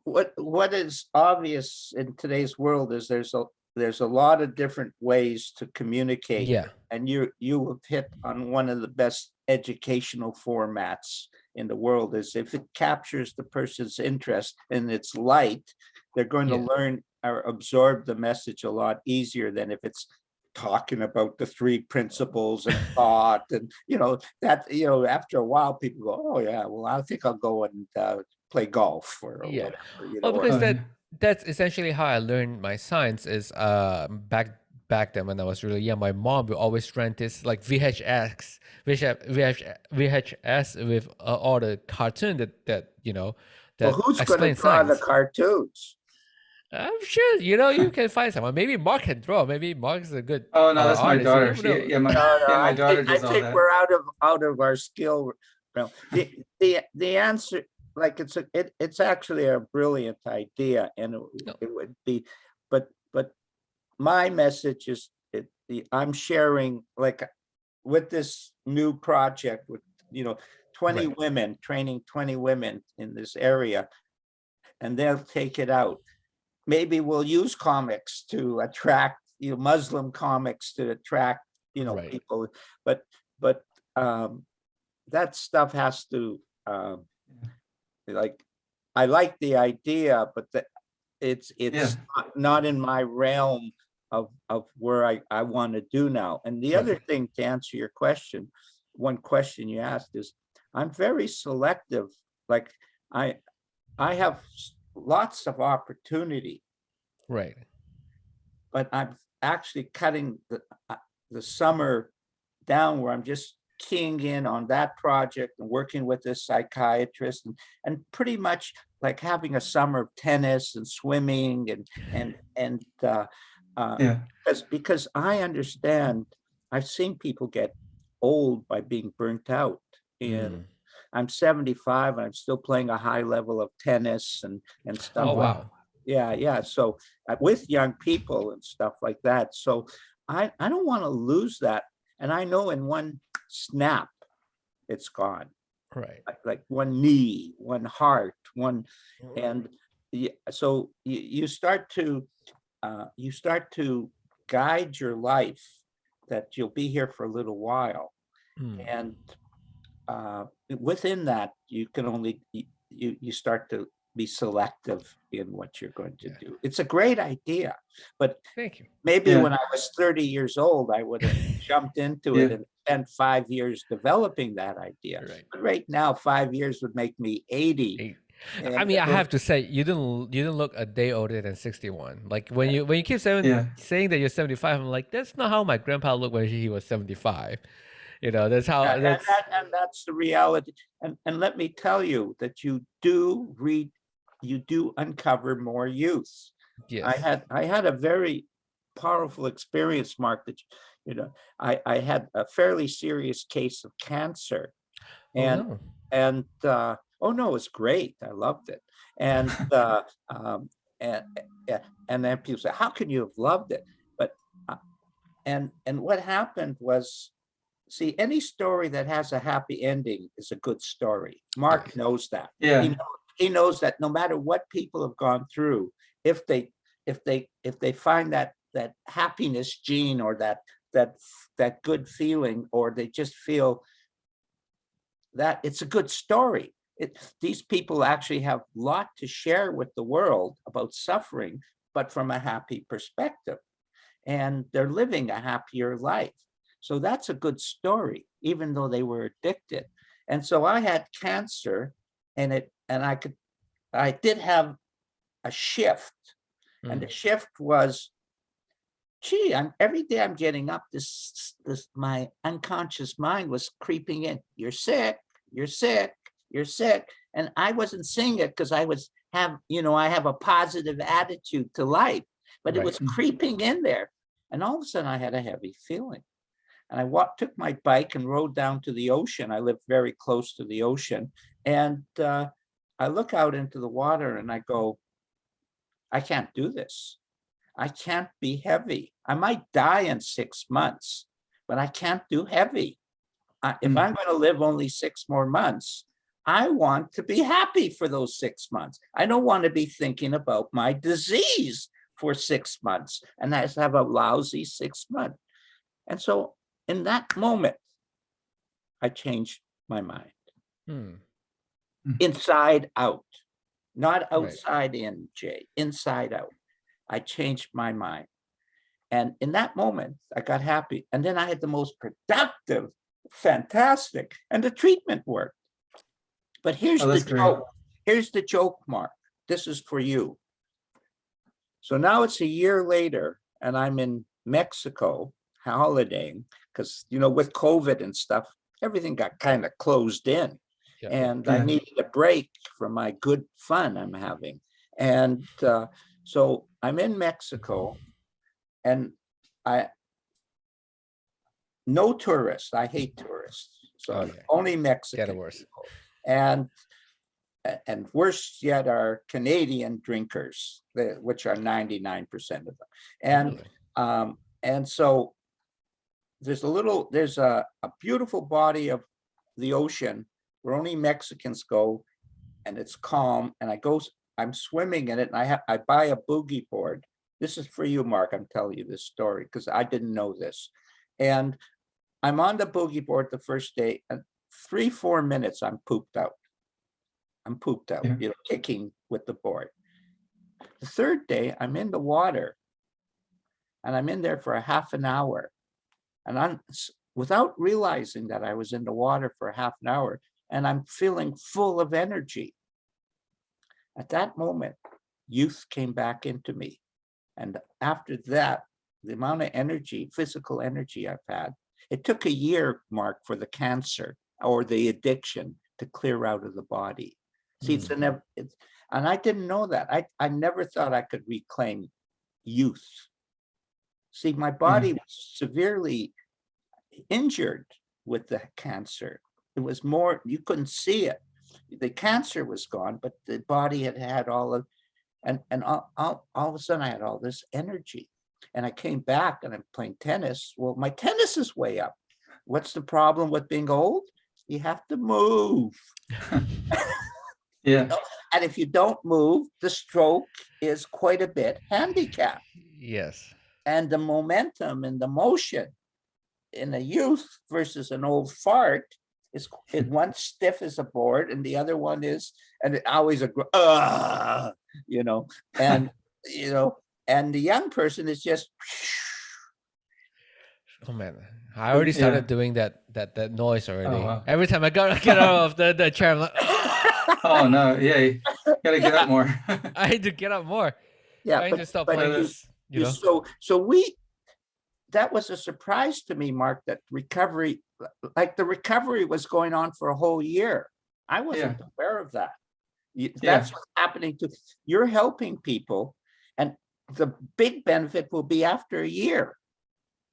what is obvious in today's world is there's a lot of different ways to communicate. Yeah. And you have hit on one of the best educational formats in the world. Is if it captures the person's interest and it's light, they're going to learn or absorb the message a lot easier than if it's talking about the three principles and thought. And after a while people go, oh yeah, well, I think I'll go and play golf or whatever. Well, because Oh, yeah. that's essentially how I learned my science is back then when I was really young. My mom would always rent this like VHS with all the cartoon that Well, that who's going to explain draw the science. cartoons? I'm sure you can find someone. Maybe Mark can draw. Maybe Mark's a good Oh no, that's my artist. You daughter. never know. My No, my I daughter think, I does all think that. we're out of our skill realm. The answer, like it's actually a brilliant idea, and it would be, but my message is I'm sharing like with this new project with 20 Right. women, training 20 women in this area, and they'll take it out. Maybe we'll use comics to attract Muslim comics to attract Right. people, but that stuff has to like, I like the idea, but it's Yeah. not in my realm of where I want to do now. And the other thing, to answer your question, one question you asked is, I'm very selective. Like I have lots of opportunity, Right. but I'm actually cutting the summer down where I'm just keying in on that project and working with this psychiatrist and pretty much like having a summer of tennis and swimming and Yeah. because I understand, I've seen people get old by being burnt out, and I'm 75 and I'm still playing a high level of tennis and stuff. Oh wow. Yeah. So with young people and stuff like that. So I don't want to lose that. And I know in one snap, it's gone. Right. Like one knee, one heart, one, and so you start to guide your life that you'll be here for a little while, and within that you can only you start to be selective in what you're going to do. It's a great idea, but Thank you. maybe when I was 30 years old, I would have jumped into it Yeah. and spent 5 years developing that idea. Right. But right now, 5 years would make me 80. I mean, I have to say, you didn't look a day older than 61. Like when you keep saying that you're 75, I'm like, that's not how my grandpa looked when he was 75. That's how and that's that's the reality. And let me tell you that you do uncover more youth. yes. I had a very powerful experience, Mark, that I had a fairly serious case of cancer, Oh and no. and oh no, it's great. I loved it. And and and then people say, how can you have loved it? But and what happened was, see, any story that has a happy ending is a good story. Mark knows that. Yeah. He knows that no matter what people have gone through, if they find that happiness gene or that good feeling, or they just feel that it's a good story. These people actually have a lot to share with the world about suffering, but from a happy perspective, and they're living a happier life. So that's a good story, even though they were addicted. And so I had cancer, and I did have a shift. And the shift was, gee, every day I'm getting up, this my unconscious mind was creeping in. You're sick, you're sick, you're sick. And I wasn't saying it because I have a positive attitude to life, but it was creeping in there. And all of a sudden I had a heavy feeling. And I took my bike and rode down to the ocean. I live very close to the ocean. And I look out into the water and I go, I can't do this. I can't be heavy. I might die in 6 months, but I can't do heavy. If I'm going to live only 6 more months, I want to be happy for those 6 months. I don't want to be thinking about my disease for 6 months and I have a lousy 6 months. And so in that moment, I changed my mind. Inside out, not outside in, Jay, inside out. I changed my mind. And in that moment, I got happy. And then I had the most productive, fantastic, and the treatment worked. But here's the joke. Here's the joke, Mark. This is for you. So now it's a year later, and I'm in Mexico holidaying, because, with COVID and stuff, everything got kind of closed in. Yeah. And I needed a break from my good fun I'm having. And so I'm in Mexico, and no tourists. I hate tourists. So only Mexican. Get it worse. People. And worse yet are Canadian drinkers, which are 99% of them. And really? And so there's a beautiful body of the ocean where only Mexicans go, and it's calm. And I'm swimming in it, and I buy a boogie board. This is for you, Mark. I'm telling you this story because I didn't know this. And I'm on the boogie board the first day, and 3-4 minutes, I'm pooped out. Kicking with the board. The third day, I'm in the water, and I'm in there for a half an hour. And without realizing that I was in the water for a half an hour, and I'm feeling full of energy. At that moment, youth came back into me. And after that, the amount of energy, physical energy I've had, it took a year, Mark, for the cancer or the addiction to clear out of the body. See, and I didn't know that. I never thought I could reclaim youth. See, my body was severely injured with the cancer. It was more, you couldn't see it. The cancer was gone, but the body had all of, and all of a sudden I had all this energy. And I came back and I'm playing tennis. Well, my tennis is way up. What's the problem with being old? You have to move. Yeah. And if you don't move, the stroke is quite a bit handicapped. Yes. And the momentum and the motion in a youth versus an old fart is one stiff as a board, and the other one is, and always and and the young person is just. Oh man, I already started doing that noise already. Oh, wow. Every time I get out of the chair, I'm like, oh no, you gotta get up more. I had to get up more. Yeah, I need to stop playing this. So that was a surprise to me, Mark, that recovery, like the recovery was going on for a whole year. I wasn't aware of that. That's what's happening you're helping people, and the big benefit will be after a year.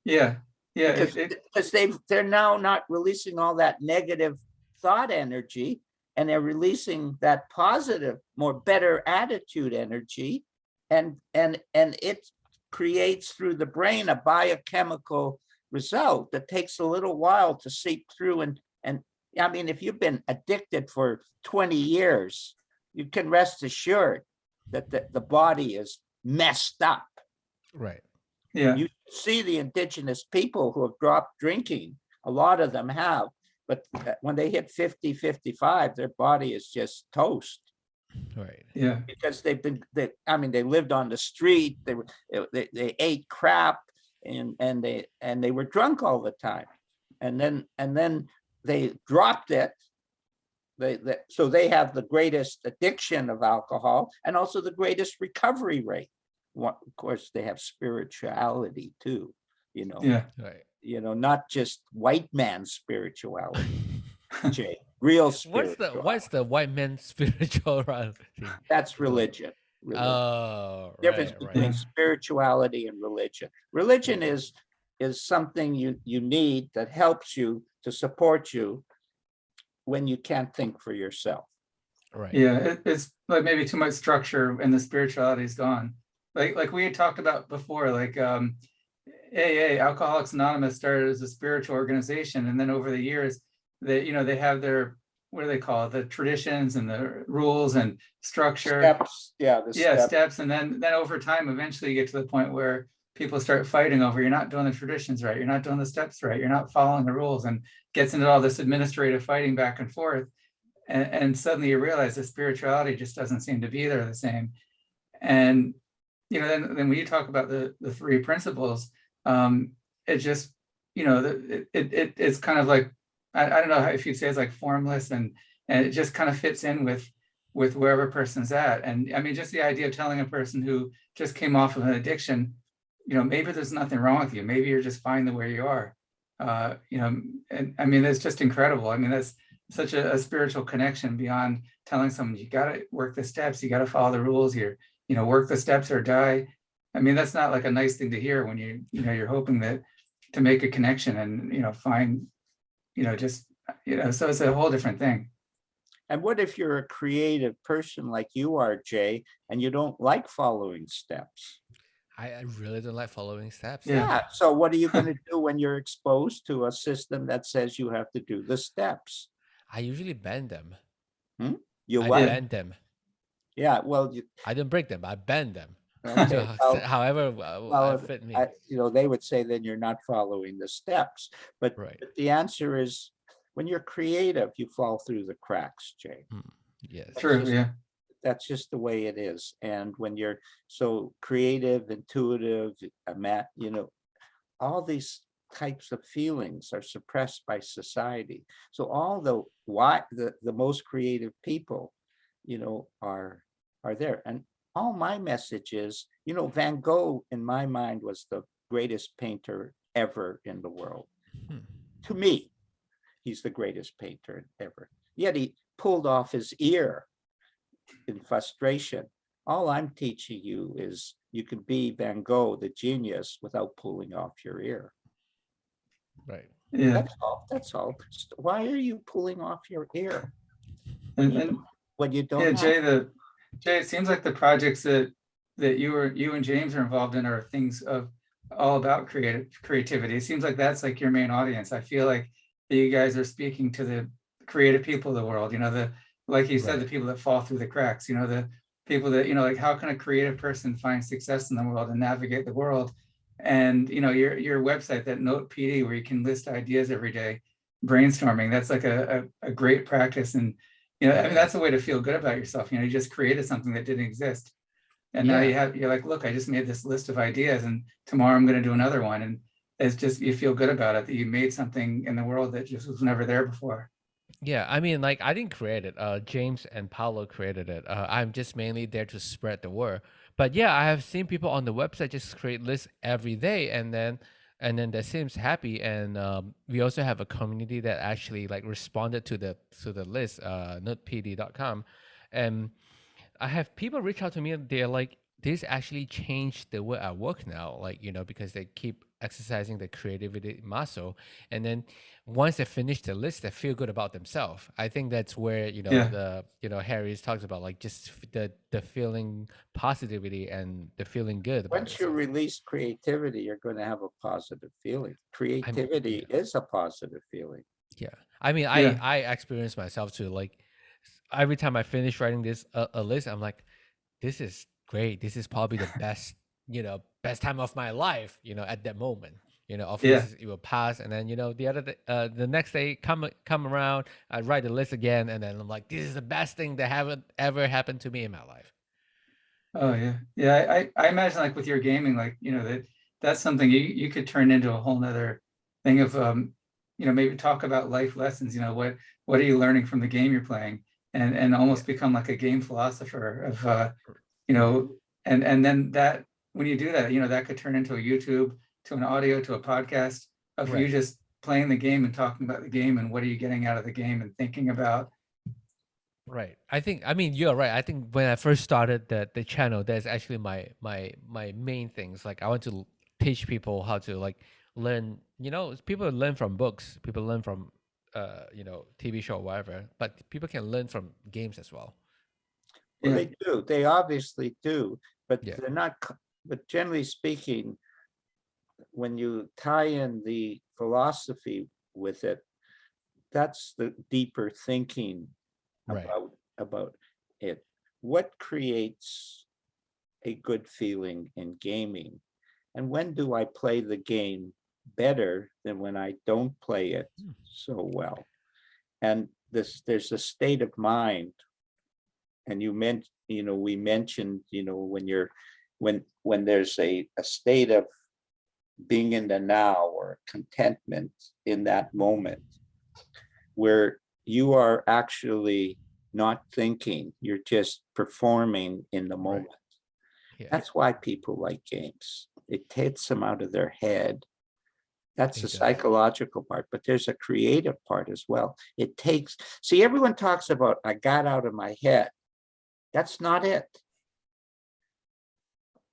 Yeah. Because they're now not releasing all that negative thought energy, and they're releasing that positive, more better attitude energy, and it creates through the brain a biochemical result that takes a little while to seep through. And I mean, if you've been addicted for 20 years, you can rest assured that the body is messed up. Right. Yeah. You see the indigenous people who have dropped drinking, a lot of them have, but when they hit 50, 55, their body is just toast. Right. Yeah. Because they lived on the street. They ate crap. and they were drunk all the time, and then they dropped it. So they have the greatest addiction of alcohol and also the greatest recovery rate. Of course, they have spirituality too, Yeah. Right. not just white man spirituality, Jay, real What's spirituality. what's the white man spirituality? That's religion. Oh, Difference right, between right. spirituality and religion. Religion is something you need that helps you to support you when you can't think for yourself. Right. Yeah, it's like maybe too much structure and the spirituality is gone. Like we had talked about before, like AA, Alcoholics Anonymous, started as a spiritual organization, and then over the years, they have their, what do they call it, the traditions and the rules and structure. Steps, steps, and then over time, eventually you get to the point where people start fighting over, you're not doing the traditions right, you're not doing the steps right, you're not following the rules, and gets into all this administrative fighting back and forth. And suddenly you realize the spirituality just doesn't seem to be there the same. And then when you talk about the three principles, it just, it's kind of like, I don't know if you'd say it's like formless, and it just kind of fits in with wherever a person's at. And I mean, just the idea of telling a person who just came off of an addiction, maybe there's nothing wrong with you, maybe you're just fine the way you are. And I mean, that's just incredible. I mean, that's such a spiritual connection beyond telling someone you got to work the steps, you got to follow the rules here, work the steps or die. I mean, that's not like a nice thing to hear when you're hoping that to make a connection and find so it's a whole different thing. And what if you're a creative person like you are, Jay, and you don't like following steps? I really don't like following steps. Yeah. So what are you going to do when you're exposed to a system that says you have to do the steps? I usually bend them. You I what? bend them. Yeah. Well, I don't break them. I bend them. okay, So, however fit me. they would say then you're not following the steps. But Right. the answer is, when you're creative, you fall through the cracks, Jay. Yes. True. Yeah. That's just the way it is. And when you're so creative, intuitive, all these types of feelings are suppressed by society. So all the most creative people, are there. And all my message is, Van Gogh, in my mind, was the greatest painter ever in the world. To me, he's the greatest painter ever. Yet he pulled off his ear in frustration. All I'm teaching you is you can be Van Gogh, the genius, without pulling off your ear. Right. Yeah. That's all. Why are you pulling off your ear when you don't? Yeah, Jay, it seems like the projects that you and James are involved in are things of all about creativity. It seems like that's like your main audience. I feel like you guys are speaking to the creative people of the world. Like you said, the people that fall through the cracks. The people that like, how can a creative person find success in the world and navigate the world? And your website, that Note PD, where you can list ideas every day, brainstorming. That's like a great practice. And I mean, that's a way to feel good about yourself. You just created something that didn't exist. And now you're like, look, I just made this list of ideas, and tomorrow I'm going to do another one. And it's just, you feel good about it, that you made something in the world that just was never there before. Yeah, I mean, like, I didn't create it. James and Paolo created it. I'm just mainly there to spread the word. But yeah, I have seen people on the website just create lists every day, and then that seems happy. And we also have a community that actually like responded to the list, notepd.com, and I have people reach out to me and they're like, this actually changed the way I work now, like, because they keep exercising the creativity muscle. And then once they finish the list, they feel good about themselves. I think that's where, Harry's talks about like just the feeling positivity and the feeling good about Once you yourself. release creativity, you're going to have a positive feeling. Creativity is a positive feeling. Yeah. I mean, I experience myself too. Like every time I finish writing this a list, I'm like, this is great. This is probably the best, best time of my life, at that moment. Of course it will pass, and then the next day come around, I write the list again, and then I'm like, this is the best thing that haven't ever happened to me in my life. Oh yeah, I imagine like with your gaming, like that that's something you could turn into a whole nother thing of, maybe talk about life lessons. What are you learning from the game you're playing, and almost become like a game philosopher of, and then that, when you do that, that could turn into a YouTube, to an audio, to a podcast of you Right. just playing the game and talking about the game and what are you getting out of the game and thinking about. Right. I mean, you're right. I think when I first started the channel, that's actually my main things. Like I want to teach people how to like learn, people learn from books, people learn from TV show or whatever, but people can learn from games as well. Well, Yeah. they do. They obviously do, but Yeah. they're not. But generally speaking, when you tie in the philosophy with it, that's the deeper thinking Right. about it. What creates a good feeling in gaming, and when do I play the game better than when I don't play it so well? And there's a state of mind, and we mentioned, when there's a state of being in the now or contentment in that moment, where you are actually not thinking, you're just performing in the moment. Yeah. That's why people like games. It takes them out of their head. That's the It does. psychological part, but there's a creative part as well. See, everyone talks about, I got out of my head. That's not it.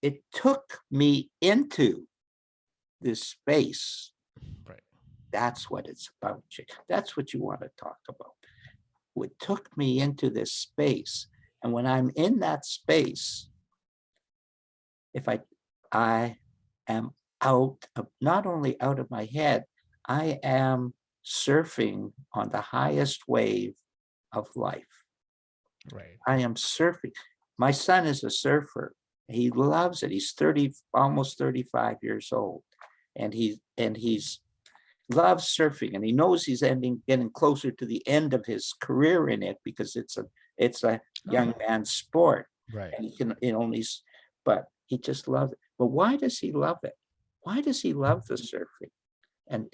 It took me into this space. Right. That's what it's about. That's what you want to talk about. It took me into this space. And when I'm in that space, if I am not only out of my head, I am surfing on the highest wave of life. Right. I am surfing. My son is a surfer. He loves it. He's almost 35 years old. And he's loves surfing, and he knows he's getting closer to the end of his career in it, because it's a young man's sport. Right. And but he just loves it. But why does he love it? Why does he love the surfing? And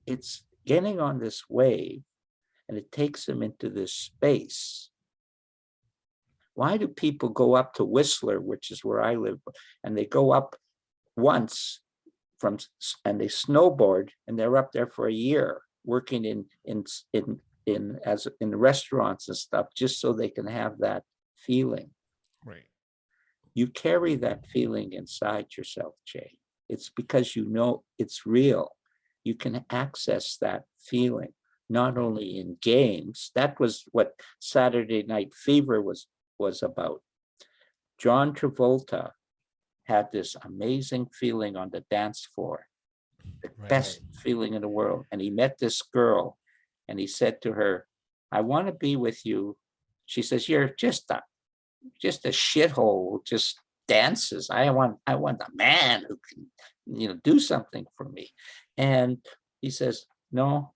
it's getting on this wave, and it takes him into this space. Why do people go up to Whistler, which is where I live, and they go up once and they snowboard, and they're up there for a year working in restaurants and stuff, just so they can have that feeling. Right. You carry that feeling inside yourself, Jay. It's because it's real. You can access that feeling, not only in games. That was what Saturday Night Fever was about. John Travolta had this amazing feeling on the dance floor, the best feeling in the world. And he met this girl, and he said to her, I want to be with you. She says, you're just a shithole who just dances. I want a man who can, do something for me. And he says, no,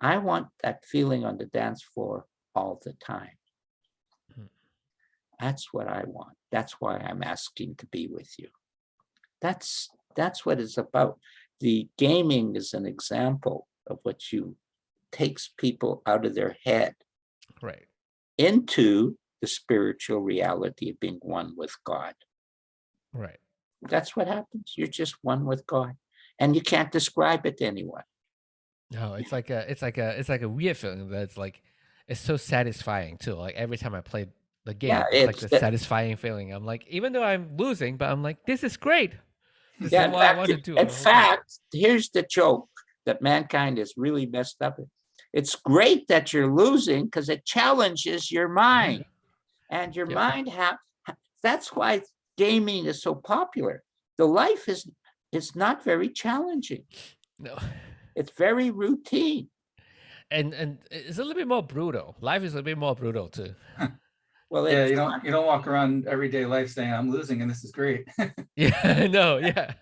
I want that feeling on the dance floor all the time. That's what I want. That's why I'm asking to be with you. That's what it's about. The gaming is an example of what takes people out of their head, Right. into the spiritual reality of being one with God. Right. That's what happens. You're just one with God, and you can't describe it to anyone. No, it's like a weird feeling that's like, it's so satisfying too. Like every time I play the game, it's like the satisfying feeling. I'm like, even though I'm losing, but I'm like, this is great. This is what I want to do. In fact, here's the joke that mankind is really messed up in. It's great that you're losing because it challenges your mind, and your mind that's why gaming is so popular. The life is not very challenging. No. It's very routine. And it's a little bit more brutal. Life is a bit more brutal too. Well, Yeah, you don't walk around everyday life saying I'm losing and this is great. Yeah, no, yeah.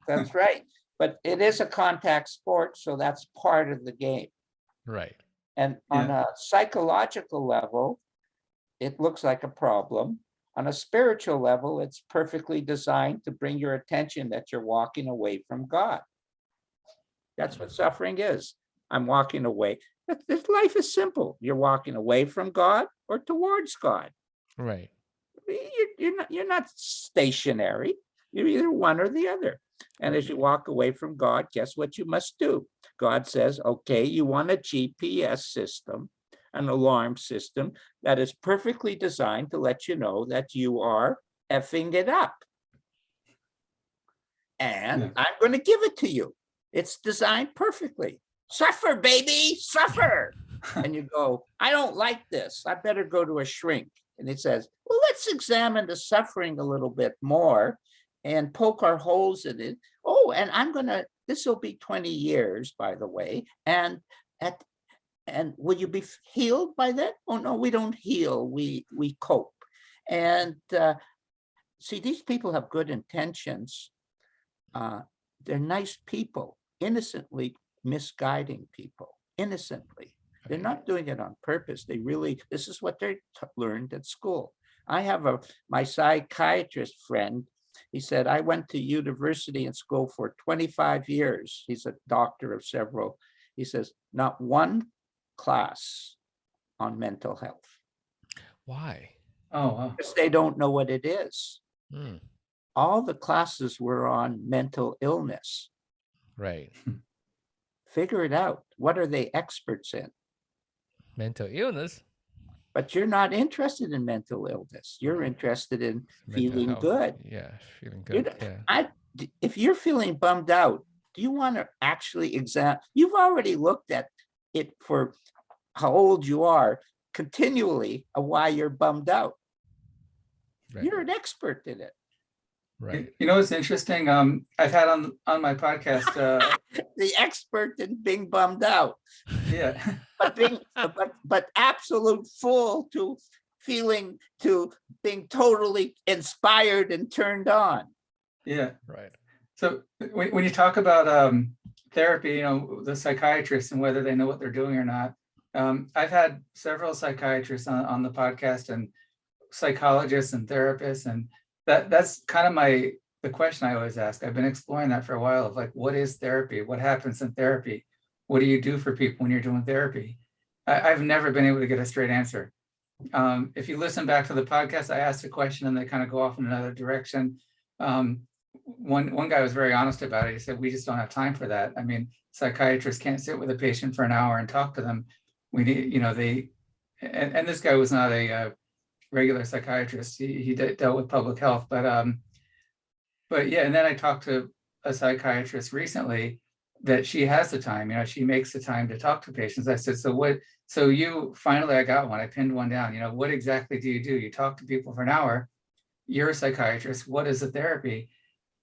That's right. But it is a contact sport, so that's part of the game. Right. And on a psychological level, it looks like a problem. On a spiritual level, it's perfectly designed to bring your attention that you're walking away from God. That's what suffering is. I'm walking away. This life is simple. You're walking away from God or towards God. Right. You're not stationary. You're either one or the other. And as you walk away from God, guess what you must do? God says, okay, you want a GPS system, an alarm system that is perfectly designed to let you know that you are effing it up. And I'm going to give it to you. It's designed perfectly. Suffer, baby, suffer. And you go, I don't like this. I better go to a shrink. And it says, well, let's examine the suffering a little bit more and poke our holes in it. Oh, and this will be 20 years, by the way. And will you be healed by that? Oh, no, we don't heal. We cope. And see, these people have good intentions. They're nice people, innocently misguiding people, innocently. They're not doing it on purpose. This is what they learned at school. I have my psychiatrist friend. He said, I went to university and school for 25 years. He's a doctor of several. He says, not one class on mental health. Why? Oh, wow. Because they don't know what it is. Hmm. All the classes were on mental illness. Right. Figure it out. What are they experts in? Mental illness. But you're not interested in mental illness. You're interested in Mental feeling health. good. Yeah, feeling good. If you're feeling bummed out, do you want to actually examine? You've already looked at it for how old you are continually of why you're bummed out. Right. You're an expert in it. Right. You know what's interesting? I've had on my podcast. The expert in being bummed out. Yeah. but absolute fool to being totally inspired and turned on. Yeah. Right. So when you talk about therapy, the psychiatrists and whether they know what they're doing or not, I've had several psychiatrists on the podcast and psychologists and therapists, and that's kind of the question I always ask. I've been exploring that for a while of like, what is therapy? What happens in therapy? What do you do for people when you're doing therapy? I've never been able to get a straight answer. If you listen back to the podcast, I asked a question and they kind of go off in another direction. One guy was very honest about it. He said, we just don't have time for that. I mean, psychiatrists can't sit with a patient for an hour and talk to them. We need, and this guy was not a regular psychiatrist. He dealt with public health, but yeah. And then I talked to a psychiatrist recently that she has the time, she makes the time to talk to patients. I said, finally I got one, I pinned one down, what exactly do? You talk to people for an hour, you're a psychiatrist, what is the therapy?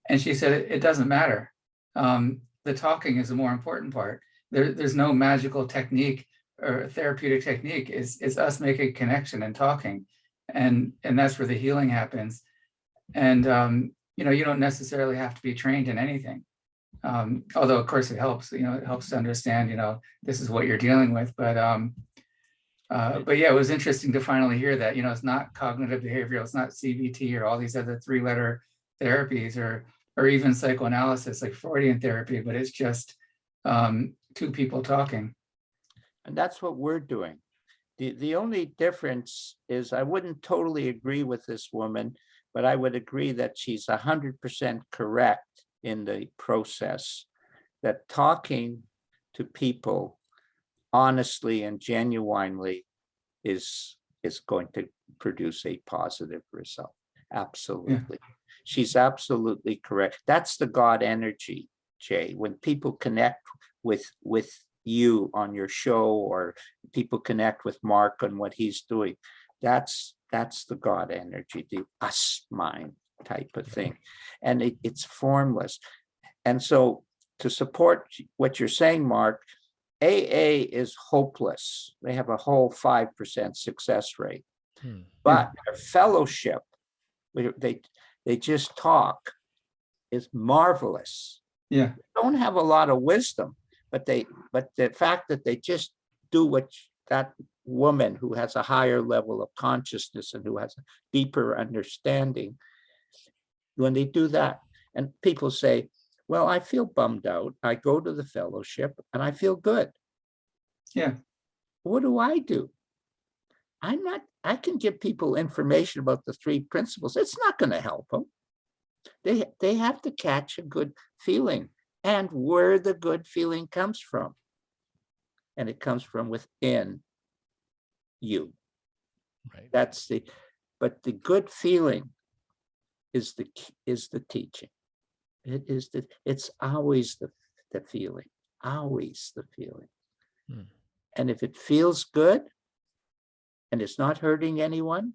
And she said, it doesn't matter. The talking is the more important part. There's no magical technique or therapeutic technique. It's us making a connection and talking. And that's where the healing happens. And, you don't necessarily have to be trained in anything. Although of course it helps, it helps to understand, this is what you're dealing with. But yeah, it was interesting to finally hear that, it's not cognitive behavioral, it's not CBT or all these other 3-letter therapies or even psychoanalysis like Freudian therapy, but it's just two people talking. And that's what we're doing. The only difference is I wouldn't totally agree with this woman, but I would agree that she's 100% correct in the process, that talking to people honestly and genuinely is going to produce a positive result. Absolutely. Yeah. She's absolutely correct. That's the God energy, Jay. When people connect with you on your show, or people connect with Mark on what he's doing, that's the God energy, the us mind type of thing. And it's formless. And so to support what you're saying, Mark, AA is hopeless. They have a whole 5% success rate. But their fellowship, they just talk, is marvelous. Yeah. They don't have a lot of wisdom, but the fact that they just do woman who has a higher level of consciousness and who has a deeper understanding, when they do that, and people say, well, I feel bummed out. I go to the fellowship and I feel good. Yeah. What do? I can give people information about the three principles. It's not going to help them. They have to catch a good feeling and where the good feeling comes from. And it comes from within you. Right. But the good feeling is the teaching. It's always the feeling, always the feeling. And if it feels good and it's not hurting anyone,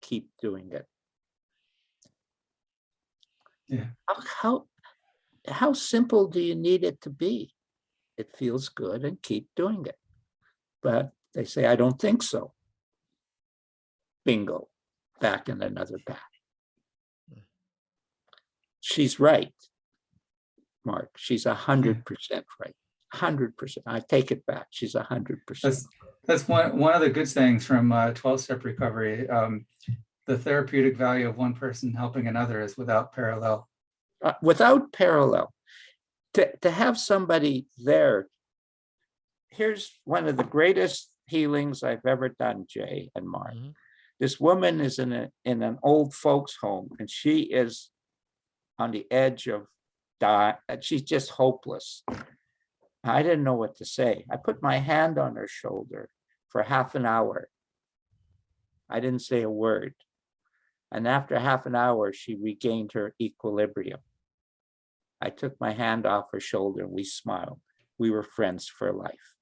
keep doing it. Yeah. How simple do you need it to be? It feels good and keep doing it. But they say, I don't think so. Bingo, back in another path. She's right, Mark. She's 100% right. 100%. I take it back. She's 100%. That's one of the good sayings from 12-step recovery. The therapeutic value of one person helping another is without parallel. Without parallel. To have somebody there. Here's one of the greatest healings I've ever done, Jay and Mark. Mm-hmm. This woman is in an old folks home, and she is on the edge of die. She's just hopeless. I didn't know what to say. I put my hand on her shoulder for half an hour. I didn't say a word. And after half an hour, she regained her equilibrium. I took my hand off her shoulder and we smiled. We were friends for life.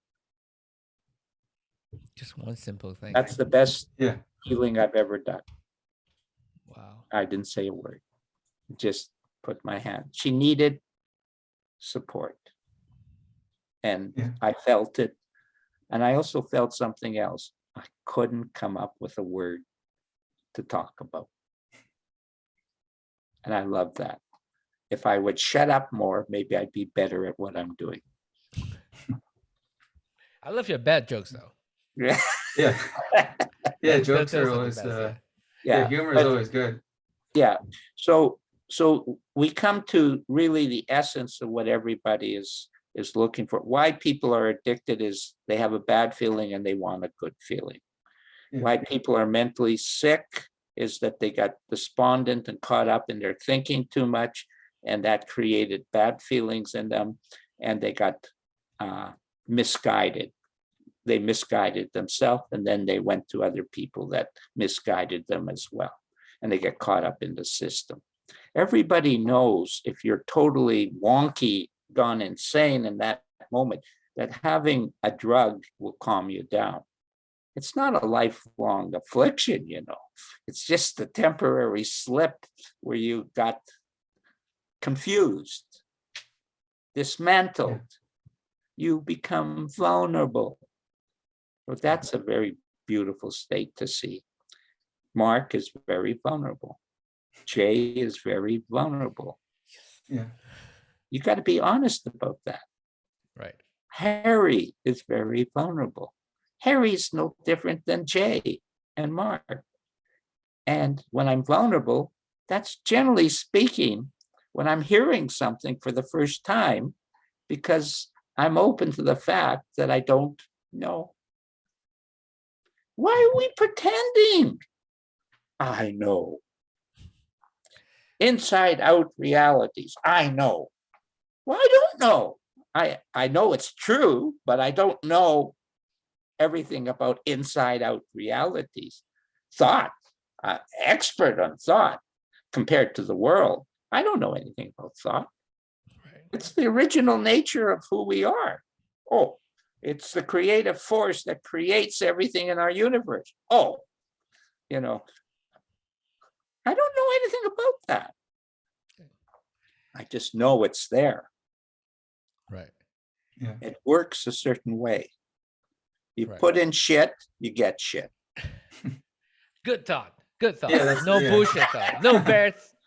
Just one simple thing. That's the best healing I've ever done. Wow. I didn't say a word. Just put my hand. She needed support. And I felt it. And I also felt something else. I couldn't come up with a word to talk about. And I love that. If I would shut up more, maybe I'd be better at what I'm doing. I love your bad jokes, though. Yeah. Yeah, jokes are always, humor is always good. Yeah. So we come to really the essence of what everybody is looking for. Why people are addicted is they have a bad feeling and they want a good feeling. Yeah. Why people are mentally sick is that they got despondent and caught up in their thinking too much, and that created bad feelings in them, and they got misguided. They misguided themselves, and then they went to other people that misguided them as well, and they get caught up in the system. Everybody knows if you're totally wonky, gone insane in that moment, that having a drug will calm you down. It's not a lifelong affliction, It's just a temporary slip where you got confused, dismantled. You become vulnerable. So that's a very beautiful state to see. Mark is very vulnerable. Jay is very vulnerable. Yeah. You got to be honest about that. Right. Harry is very vulnerable. Harry's no different than Jay and Mark. And when I'm vulnerable, that's generally speaking when I'm hearing something for the first time, because I'm open to the fact that I don't know. Why are we pretending? I know. Inside out realities. I know. Well, I don't know. I know it's true, but I don't know everything about inside out realities. Thought, expert on thought compared to the world. I don't know anything about thought. Right. It's the original nature of who we are. Oh, it's the creative force that creates everything in our universe. Oh, I don't know anything about that. I just know it's there. Right. Yeah. It works a certain way. You put in shit, you get shit. Good thought. Good thought. Yeah, no bullshit thought.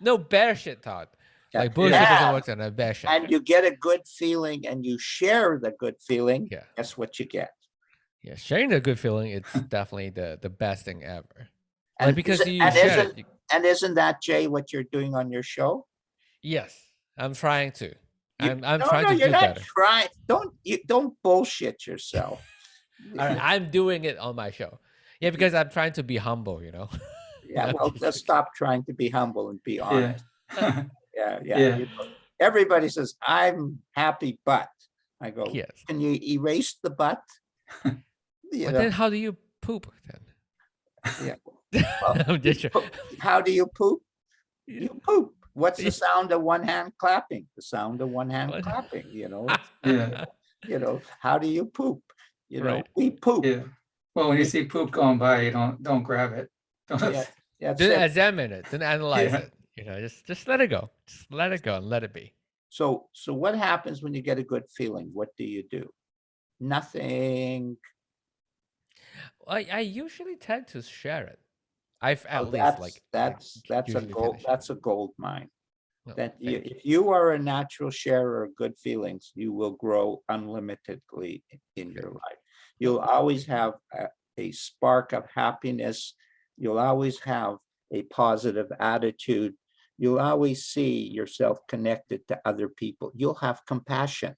No bear shit thought. Yeah. Like bullshit doesn't work on a bear shit. And you get a good feeling and you share the good feeling. Yeah. Guess what you get? Yeah, sharing the good feeling, it's definitely the best thing ever. Like And is because it, you share it. and isn't that, Jay, what you're doing on your show? Yes, I'm trying to. You I'm no, trying no, to you're do not better. trying. Don't bullshit yourself. All right, I'm doing it on my show. Yeah, because I'm trying to be humble, you know. Yeah, No, I'm well, just just kidding. stop trying to be humble and be Yeah. honest. Yeah, yeah. Yeah. Everybody says, I'm happy, but I go, Yes. can you erase the but? You But then know, how do you poop yeah. then? Well, I'm just sure. how do you poop? Yeah. You poop. What's the Yeah. sound of one hand clapping? The sound of one hand What? clapping, it's, Yeah. how do you poop? Right. We poop. Yeah. Well, when you We, see poop going by, you don't grab it. yeah, Don't, that's Didn't it. examine it, didn't analyze yeah. it. Just let it go. Just let it go and let it be. So what happens when you get a good feeling? What do you do? Nothing. I usually tend to share it. I've Oh, at least like that's a usually tend to gold. share That's it. a gold mine. No, That thank you. if you are a natural sharer of good feelings, you will grow unlimitedly in Okay. your life. No, You'll always have a spark of happiness. You'll always have a positive attitude. You'll always see yourself connected to other people. You'll have compassion.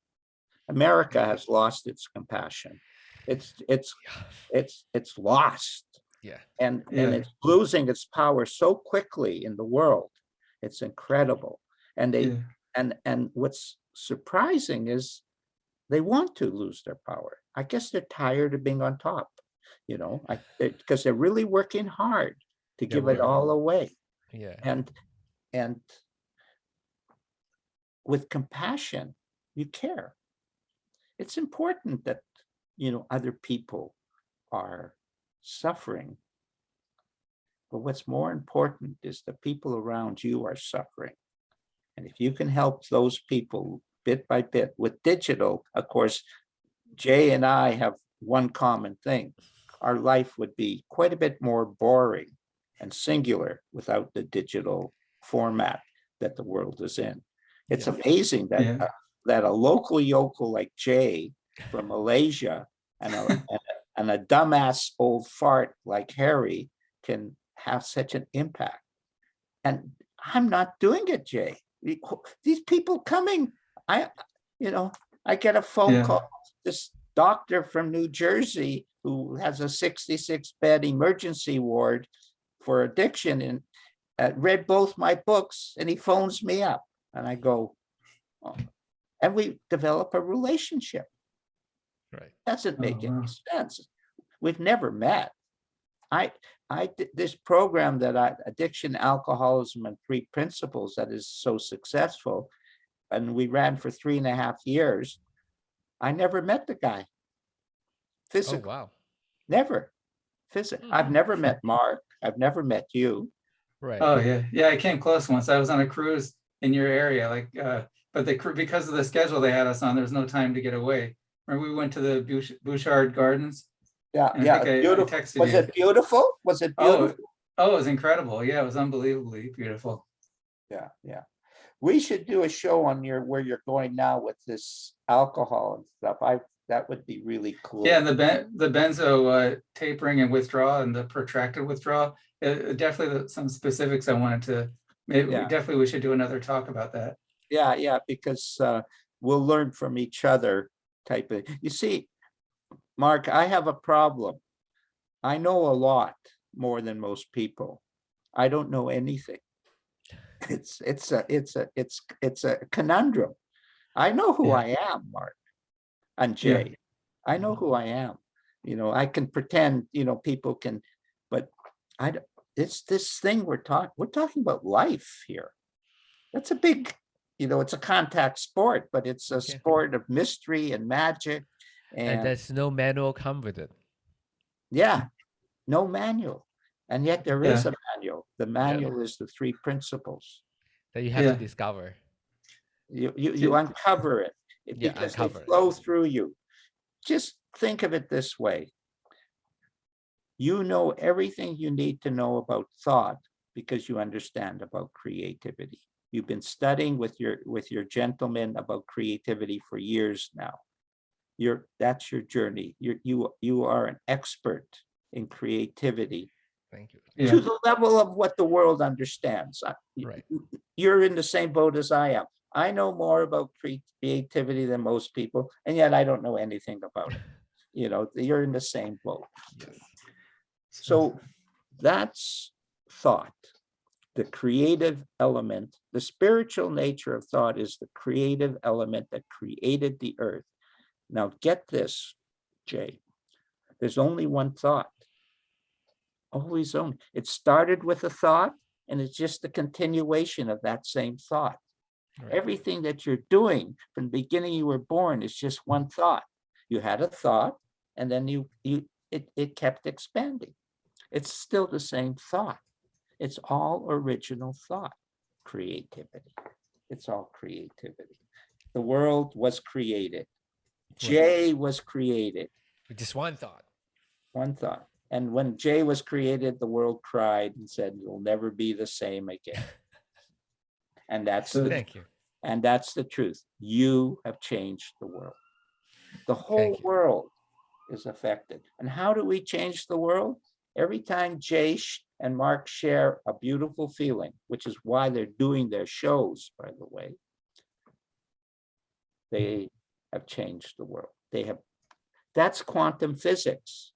America okay. has lost its compassion. It's it's Yeah. it's lost, Yeah. and Yeah. it's losing its power so quickly in the world. It's incredible. And they Yeah. and what's surprising is they want to lose their power. I guess they're tired of being on top, because they're really working hard to They're give it working. all away. Yeah. And and with compassion, you care. It's important that other people are suffering. But what's more important is the people around you are suffering. And if you can help those people bit by bit with digital, of course, Jay and I have one common thing. Our life would be quite a bit more boring and singular without the digital format that the world is in. It's Yes. amazing that Yeah. that a local yokel like Jay from Malaysia and a dumbass old fart like Harry can have such an impact. And I'm not doing it, Jay. These people coming, I, I get a phone Yeah. call. This doctor from New Jersey who has a 66-bed emergency ward for addiction and read both my books, and he phones me up, and I go, oh. And we develop a relationship. Right. Doesn't Oh, make any wow. sense. We've never met. I I did this program addiction, alcoholism, and three principles that is so successful, and we ran for 3.5 years. I never met the guy Oh physically. wow. Never Hmm. I've never met Mark. I've never met you. Right. Oh yeah. Yeah. I came close once. I was on a cruise in your area, but because of the schedule they had us on, there's no time to get away. Remember we went to the Bouchard Gardens, Yeah, and I yeah, think I beautiful. texted Was you. it beautiful? Was it Oh, beautiful? oh, it was incredible. Yeah, it was unbelievably beautiful. Yeah, yeah. We should do a show on where you're going now with this alcohol and stuff. That would be really cool. Yeah, and the benzo tapering and withdrawal and the protracted withdrawal. Definitely some specifics I wanted to. Maybe Yeah, we should do another talk about that. yeah, because we'll learn from each other type of. You see, Mark, I have a problem. I know a lot more than most people. I don't know anything. It's a conundrum. I know who Yeah. I am, Mark and Yeah. Jay. I know who I am. I can pretend, people can, but it's this thing we're talking about life here. That's a big, it's a contact sport, but it's a Okay. sport of mystery and magic. And And there's no manual come with it. yeah, no manual. And yet there Yeah. is a manual. The Yeah. manual is the three principles. That you have to Yeah. discover. You uncover it Yeah, because they uncover it. flow through you. Just think of it this way. You know everything you need to know about thought because you understand about creativity. You've been studying with your gentleman about creativity for years now. That's your journey. You are an expert in creativity Thank you. Yeah. to the level of what the world understands. Right. You're in the same boat as I am. I know more about creativity than most people, and yet I don't know anything about it. You're in the same boat. Yes. So that's thought. The creative element, the spiritual nature of thought is the creative element that created the earth. Now get this, Jay. There's only one thought. Always only. It started with a thought, and it's just a continuation of that same thought. Right. Everything that you're doing from the beginning you were born is just one thought. You had a thought, and then it kept expanding. It's still the same thought. It's all original thought, creativity. It's all creativity. The world was created. Jay was created. With just one thought. One thought. And when Jay was created, the world cried and said, "You'll never be the same again." And that's Thank you. and that's the truth. You have changed the world. The whole Thank you. world is affected. And how do we change the world? Every time Jay and Mark share a beautiful feeling, which is why they're doing their shows, by the way, they have changed the world. That's quantum physics.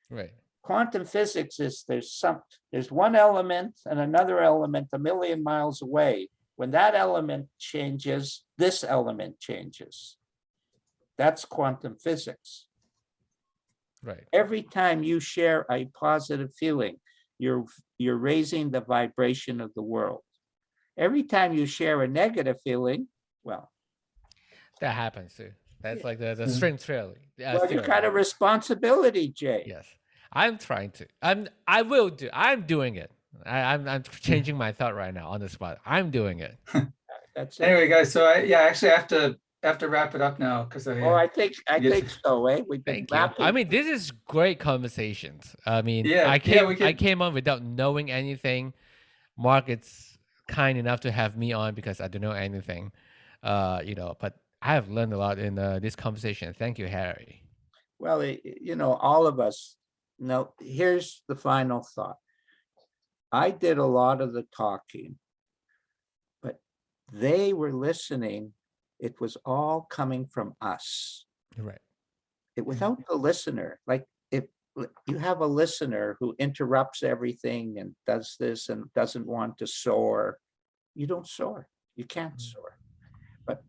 Right. Quantum physics is there's one element and another element a million miles away. When that element changes, this element changes. That's quantum physics. Right. Every time you share a positive feeling, you're raising the vibration of the world. Every time you share a negative feeling, well, That happens too. That's like the string theory. you've got a responsibility, Jay. Yes. I'm trying to. I'm doing it. I'm changing my thought right now on the spot. I'm doing it. That's it. Anyway, guys, so I actually have to wrap it up now because I think so. We've been Thank you. I mean, this is great conversations. I mean, I came on without knowing anything. Mark, it's kind enough to have me on because I don't know anything. But I have learned a lot in this conversation. Thank you, Harry. Well, all of us. Now, here's the final thought. I did a lot of the talking, but they were listening. It was all coming from us. Right. Without the listener, like if you have a listener who interrupts everything and does this and doesn't want to soar, you don't soar. You can't soar. But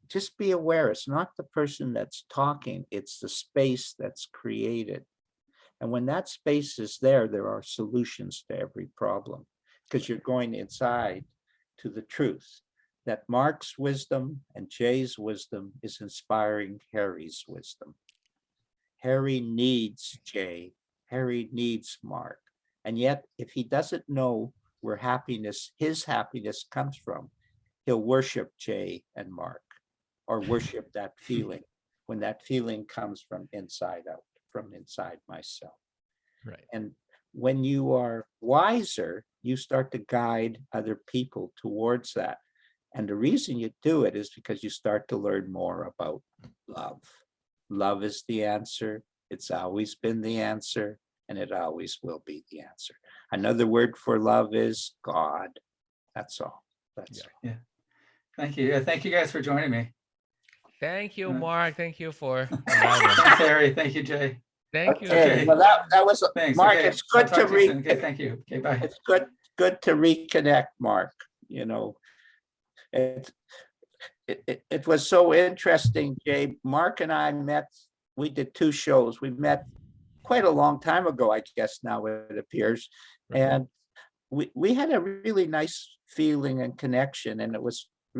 just be aware, it's not the person that's talking, it's the space that's created. And when that space is there, there are solutions to every problem because you're going inside to the truth that Mark's wisdom and Jay's wisdom is inspiring Harry's wisdom. Harry needs Jay. Harry needs Mark. And yet, if he doesn't know where his happiness comes from, he'll worship Jay and Mark or worship that feeling when that feeling comes from inside out. From inside myself. Right. And when you are wiser, you start to guide other people towards that. And the reason you do it is because you start to learn more about love. Love is the answer. It's always been the answer, and it always will be the answer. Another word for love is God. That's all. That's all. Yeah. Thank you. Yeah, thank you guys for joining me. Thank you, Mark. Thank you for Thanks, Harry. Thank you, Jay. Thank you. Okay. Well, that was Thanks. Mark. Okay. It's good to Okay, thank you. Okay, bye. It's good to reconnect, Mark. It was so interesting, Jay. Mark and I met. We did 2 shows. We met quite a long time ago, I guess now it appears, Right. and we had a really nice feeling and connection, and it was